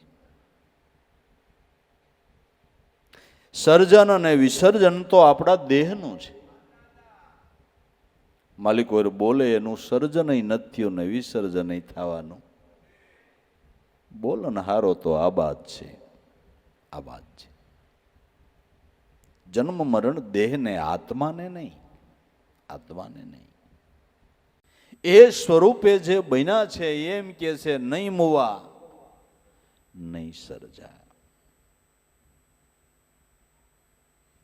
સર્જન અને વિસર્જન તો આપણા દેહનું છે. માલિક બોલે એનું સર્જન નથી ને વિસર્જન થવાનું. બોલન હારો તો આબાદ છે, આબાદ છે. જન્મ મરણ દેહને, આત્માને નહીં, આત્માને નહીં. એ સ્વરૂપે જે બન્યા છે એમ કે છે નહીં મુવા નહીં સર્જા.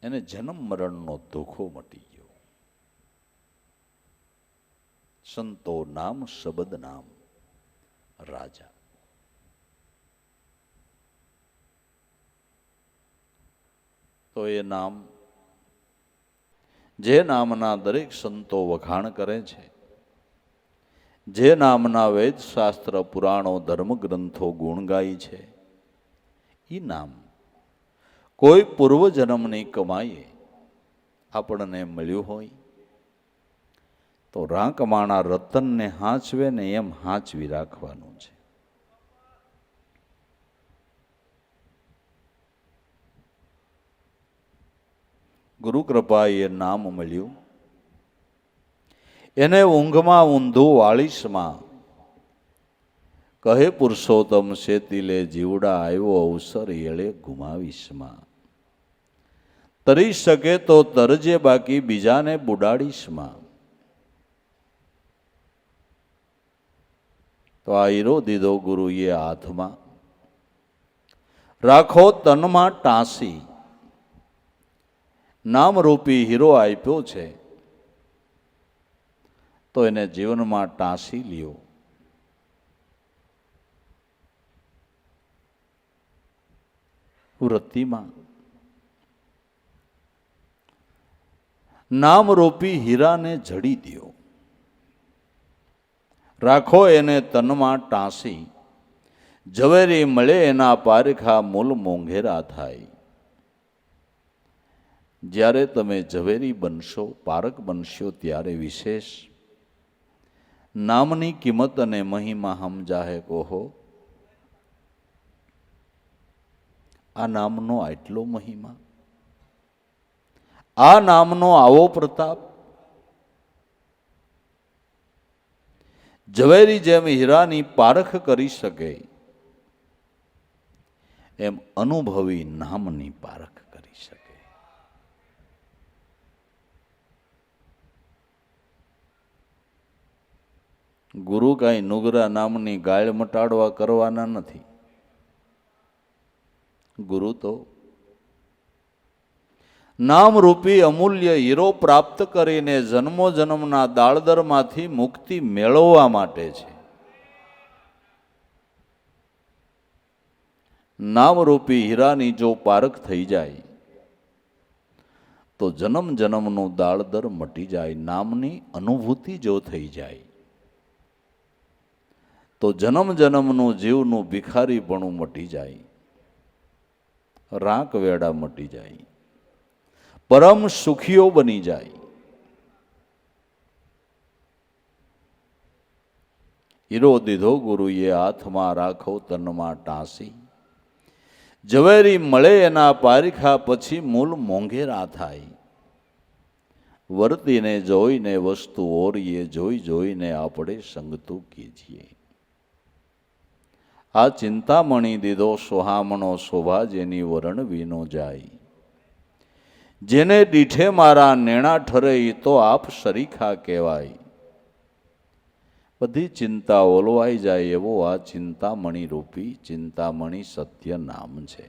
એને જન્મ મરણનો દુઃખો મટી ગયો. સંતો નામ શબ્દ નામ રાજા. તો એ નામ, જે નામના દરેક સંતો વખાણ કરે છે, જે નામના વેદ શાસ્ત્ર પુરાણો ધર્મ ગ્રંથો ગુણ ગાય છે, એ નામ કોઈ પૂર્વજન્મની કમાઈએ આપણને મળ્યું હોય તો રાંકમાણા રતનને હાંચવે ને એમ હાંચવી રાખવાનું છે. ગુરુ કૃપા એ નામ મળ્યું, એને ઊંઘમાં ઊંધું વાળીશમાં કહે પુરુષોત્તમ શેતીલે જીવડા આવ્યો અવસર એળે ગુમાવીશમાં. તરી શકે તો તરજે બાકી બીજાને બુડાડીશમાં. તો આ હીરો દીધો ગુરુએ હાથમાં, રાખો તનમાં ટાંસી. નામરૂપી હીરો આપ્યો છે તો એને જીવનમાં ટાંસી લ્યો. વૃત્તિમાં નામરૂપી હીરાને જડી દ્યો. રાખો એને તનમાં ટાંસી. ઝવેરી મળે એના પારખા મૂલ મોંઘેરા થાય. જ્યારે તમે ઝવેરી બનશો, પારક બનશો, ત્યારે વિશેષ નામની કિંમત અને મહિમા સમજાહે કોહો. આ નામનો આટલો મહિમા, આ નામનો આવો પ્રતાપ. ઝવેરી જેમ હીરાની પારખ કરી શકે એમ અનુભવી નામની પારખ કરી શકે. ગુરુ કાંઈ નુગરા નામની ગાળ મટાડવા કરવાના નથી. ગુરુ તો નામરૂપી અમૂલ્ય હીરો પ્રાપ્ત કરીને જન્મો જન્મના દાળદરમાંથી મુક્તિ મેળવવા માટે છે. નામરૂપી હીરાની જો પારખ થઈ જાય તો જન્મ જન્મનું દાળદર મટી જાય. નામની અનુભૂતિ જો થઈ જાય તો જન્મ જન્મનું જીવનું ભિખારીપણું મટી જાય, રાંક વેડા મટી જાય, પરમ સુખીઓ બની જાય. હીરો દીધો ગુરુએ હાથમાં રાખો તનમાં ટાંસી, ઝવેરી મળે એના પારખા પછી મૂલ મોંઘેરા થાય. વર્તીને જોઈને વસ્તુ ઓરીએ, જોઈ જોઈને આપણે સંગતું કીજીએ. આ ચિંતામણી દીધો સોહામણો શોભા જેની વરણ વીનો જાય. જેને દીઠે મારા નેણા ઠરે તો આપ સરીખા કહેવાય. બધી ચિંતા ઓલવાઈ જાય એવો આ ચિંતામણી રૂપી ચિંતામણી સત્ય નામ છે.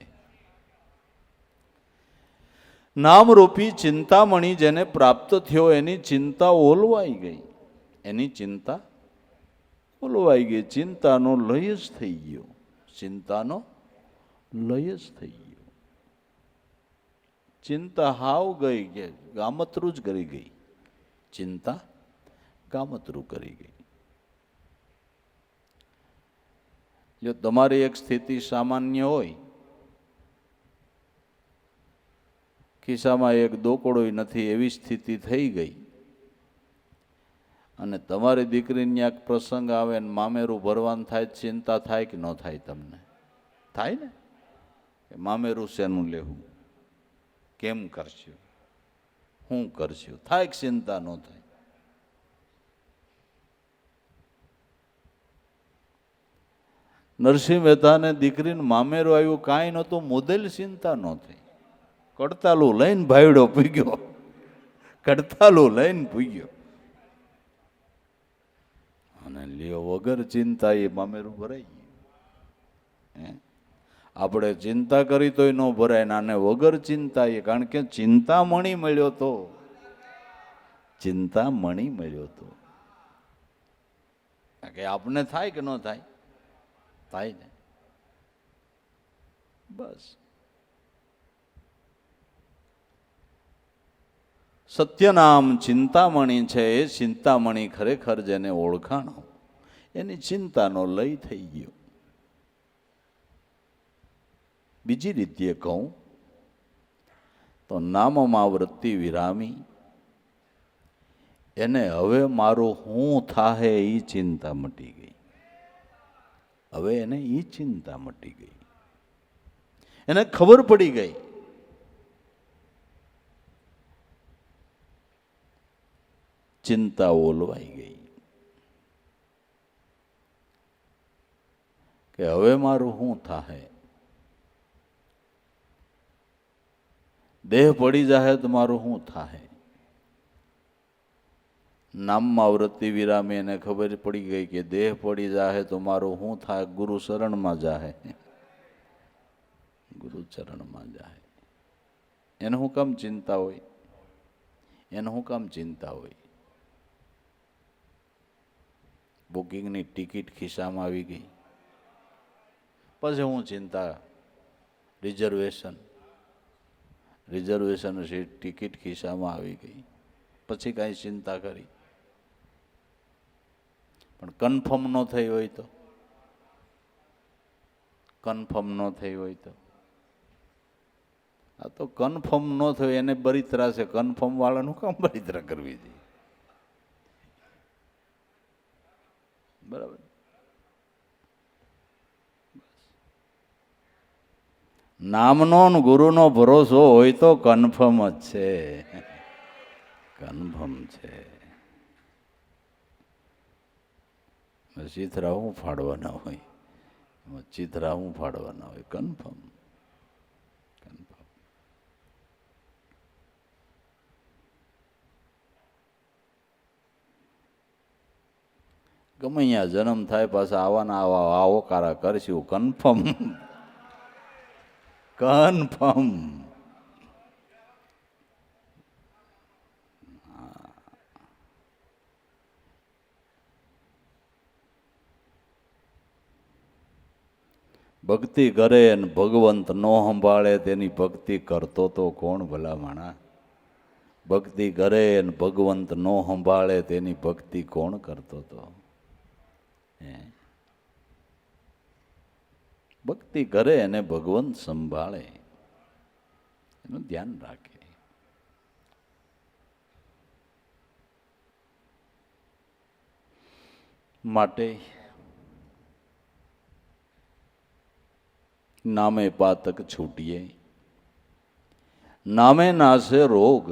નામરૂપી ચિંતામણી જેને પ્રાપ્ત થયો એની ચિંતા ઓલવાઈ ગઈ, એની ચિંતા ઓલવાઈ ગઈ. ચિંતાનો લય જ થઈ ગયો, ચિંતાનો લય જ થઈ ગયો. ચિંતા હાવ ગઈ કે ગામતરું જ કરી ગઈ, ચિંતા ગામતરું કરી ગઈ. જો તમારી એક સ્થિતિ સામાન્ય હોય, ખિસ્સામાં એક દોકડોય નથી એવી સ્થિતિ થઈ ગઈ, અને તમારી દીકરીને એક પ્રસંગ આવે ને મામેરું ભરવાનું થાય, ચિંતા થાય કે ન થાય? તમને થાય ને કે મામેરું શેનું લેવું, કેમ કરશું, શું કરશું? થાય કે ચિંતા ન થાય? નરસિંહ મહેતાને દીકરીને મામેરું આવ્યું, કાંઈ નહોતું, મુદેલ ચિંતા ન થઈ. કડતાલું લઈને ભાઈડો પૂગ્યો, કડતાલું લઈને પૂગ્યો, અને લ્યો વગર ચિંતા એ મામેરું ભરાઈ ગયું. આપણે ચિંતા કરી તોય ન ભરાય ને આને વગર ચિંતા એ, કારણ કે ચિંતામણી મળ્યો તો, ચિંતામણી મળ્યો તો. કે આપને થાય કે ન થાય? થાય ને. બસ સત્યનામ ચિંતામણી છે. એ ચિંતામણી ખરેખર જેને ઓળખાણો એની ચિંતાનો લય થઈ ગયો. બીજી રીતે કહું તો નામમાં વૃત્તિ વિરામી, એને હવે મારું હું થાહે એ ચિંતા મટી ગઈ. હવે એને એ ચિંતા મટી ગઈ, એને ખબર પડી ગઈ ચિંતા ઓલવાઈ ગઈ કે હવે મારું શું થાહે. દેહ પડી જાહે તો મારું શું થાહે. નામમાં વૃત્તિ વિરામી એને ખબર પડી ગઈ કે દેહ પડી જાહે તો મારું શું થાય. ગુરુ શરણમાં જાહે, ગુરુ ચરણમાં જાહે. એને હું કામ ચિંતા હોય, એને હું કામ ચિંતા હોય. બુકિંગની ટિકિટ ખિસ્સામાં આવી ગઈ, પછી હું ચિંતા. રિઝર્વેશન સીટ ટિકિટ ખિસ્સામાં આવી ગઈ, પછી કાંઈ ચિંતા કરી. પણ કન્ફર્મ ન થઈ હોય તો, કન્ફર્મ ન થઈ હોય તો, આ તો કન્ફર્મ ન થયું એને બરિત્રા છે. કન્ફર્મ વાળાનું કામ બરિત્રા કરવી જોઈએ? બરાબર. નામનો ગુરુનો ભરોસો હોય તો કન્ફર્મ જ છે, કન્ફર્મ છે. ચિત્રા હું ફાડવાના હોય, ચિત્રા હું ફાડવાના હોય, કન્ફર્મ. ગમે અહીંયા જન્મ થાય પાછા આવાના આવા આવો કારા કરશું, કન્ફર્મ, કન્ફર્મ. ભક્તિ કરે અને ભગવંત નો સંભાળે તેની ભક્તિ કરતો તો કોણ ભલા માણા? ભક્તિ કરે અને ભગવંત નો સંભાળે તેની ભક્તિ કોણ કરતો તો? ભક્તિ કરે અને ભગવંત સંભાળે એનું ધ્યાન રાખે. માટે નામે પાતક છૂટીએ, નામે નાશે રોગ,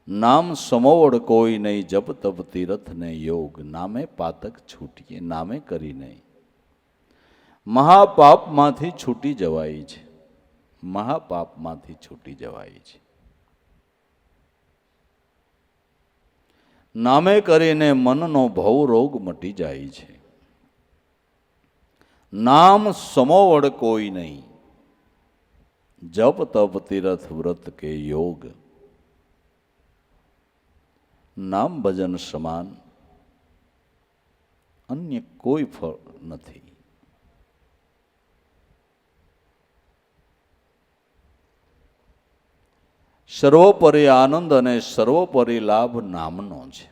નામ સમોવડ કોઈ નહીં, જપ તપ તીરથ ને યોગ. નામે પાતક છૂટીએ, નામે કરી નહીં. મહાપાપમાંથી છૂટી જવાય છે, મહાપાપમાંથી છૂટી જવાય છે. નામે કરીને મનનો ભવ રોગ મટી જાય છે. નામ સમોવડ કોઈ નહીં, જપ તપ તીરથ વ્રત કે યોગ. નામ ભજન સમાન અન્ય કોઈ ફળ નથી. સર્વોપરી આનંદ અને સર્વોપરી લાભ નામનો છે.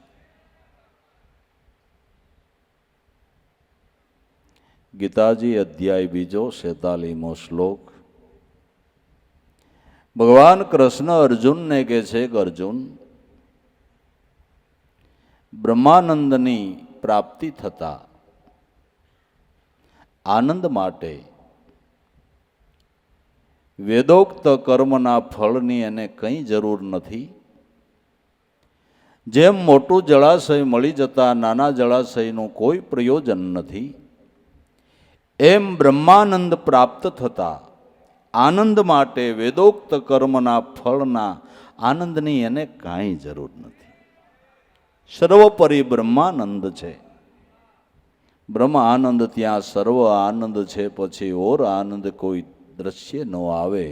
ગીતાજી અધ્યાય 2 46મો શ્લોક. ભગવાન કૃષ્ણ અર્જુનને કહે છે કે અર્જુન, બ્રહ્માનંદની પ્રાપ્તિ થતા આનંદ માટે વેદોક્ત કર્મના ફળની એને કંઈ જરૂર નથી. જેમ મોટું જળાશય મળી જતા નાના જળાશયનું કોઈ પ્રયોજન નથી, એમ બ્રહ્માનંદ પ્રાપ્ત થતા આનંદ માટે વેદોક્ત કર્મના ફળના આનંદની એને કાંઈ જરૂર નથી. સર્વોપરી બ્રહ્માનંદ છે. બ્રહ્મ આનંદ ત્યાં સર્વ આનંદ છે. પછી ઓર આનંદ કોઈ દ્રશ્ય ન આવે.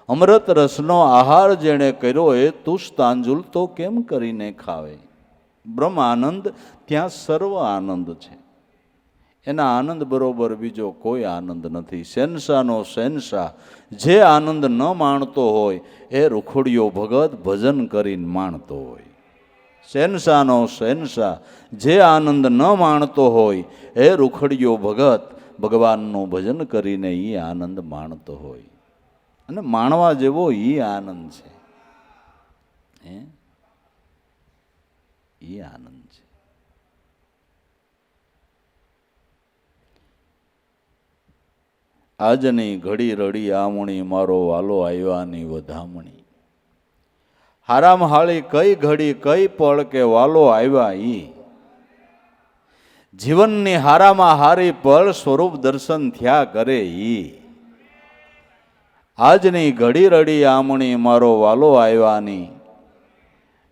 અમૃત રસનો આહાર જેણે કર્યો એ તુષ્તાંજુલ તો કેમ કરીને ખાવે. બ્રહ્મ આનંદ ત્યાં સર્વ આનંદ છે. એના આનંદ બરોબર બીજો કોઈ આનંદ નથી. શહેનશાહનો શહેનશાહ જે આનંદ ન માણતો હોય એ રૂખડિયો ભગત ભજન કરીને માણતો હોય. શહેનશાહનો શહેનશાહ જે આનંદ ન માણતો હોય એ રૂખડિયો ભગત ભગવાનનું ભજન કરીને એ આનંદ માણતો હોય. અને માણવા જેવો એ આનંદ છે. એ આનંદ છે. આજની ઘડી રડી આમણી, મારો વાલો આવ્યાની વધામણી. હારામ હાળી કઈ ઘડી કઈ પળ કે વાલો આવ્યા ઈ. જીવનની હારામાં હારી પળ સ્વરૂપ દર્શન થયા કરે ઈ. આજની ઘડી રડી આમણી, મારો વાલો આવ્યાની,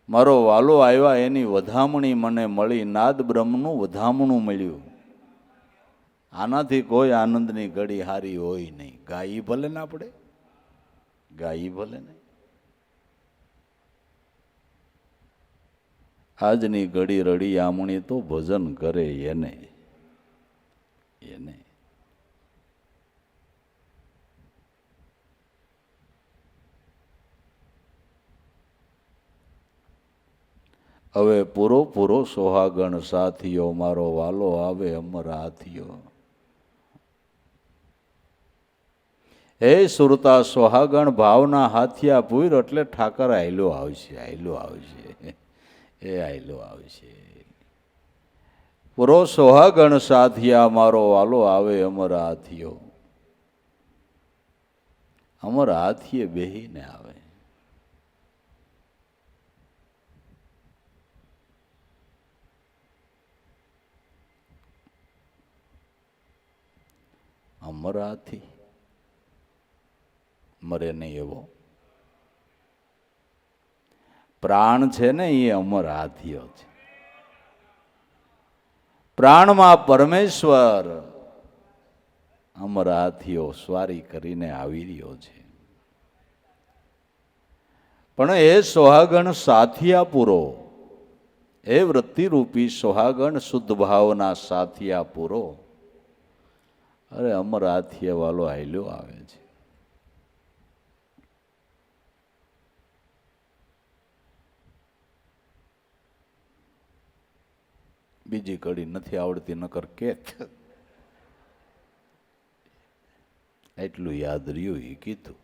મારો વાલો આવ્યા એની વધામણી મને મળી. નાદ બ્રહ્મનું વધામણું મળ્યું. આનાથી કોઈ આનંદની ઘડી હારી હોય નહીં. ગાઈ ભલે ના પડે, ગાઈ ભલે નહીં. આજની ઘડી રડી આમણી તો ભજન કરે એને. હવે પૂરો પૂરો સોહાગણ સાથીઓ, મારો વાલો આવે અમર હાથીઓ. હે સુરતા સોહાગણ ભાવના હાથિયા પૂર, એટલે ઠાકર આયલો આવશે, આયલો આવશે, એ આયલો આવશે. પૂરો સોહાગણ સાથિયા, મારો વાલો આવે અમર હાથીઓ. અમર હાથીએ બેહીને આવે. અમર હાથી મરે નહીં એવો પ્રાણ છે ને, એ અમર હાથીઓ છે. પ્રાણમાં પરમેશ્વર અમર હાથીઓ સ્વારી કરીને આવી રહ્યો છે. પણ એ સોહાગણ સાથિયા પૂરો, એ વૃત્તિરૂપી સોહાગણ શુદ્ધ ભાવના સાથિયા પૂરો અરે અમર હાથીએ વાલો હાલ્યો આવે છે. બીજી કડી નથી આવડતી નકર કેત. એટલું યાદ રહ્યું એ કીધું.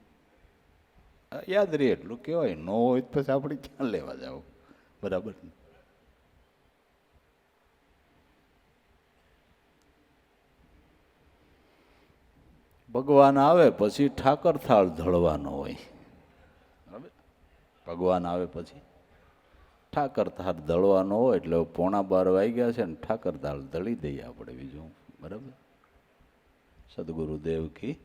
યાદ રહે એટલું કહેવાય, ન હોય તો પછી આપણે ક્યાં લેવા જાવ? બરાબર. ભગવાન આવે પછી ઠાકર થાળ ધળવાનો હોય. ભગવાન આવે પછી ઠાકર થાળ ધળવાનો હોય એટલે 11:15 વાગ્યા છે ને ઠાકર થાળ ધળી દઈએ આપણે બીજું. બરાબર. સદગુરુદેવ કી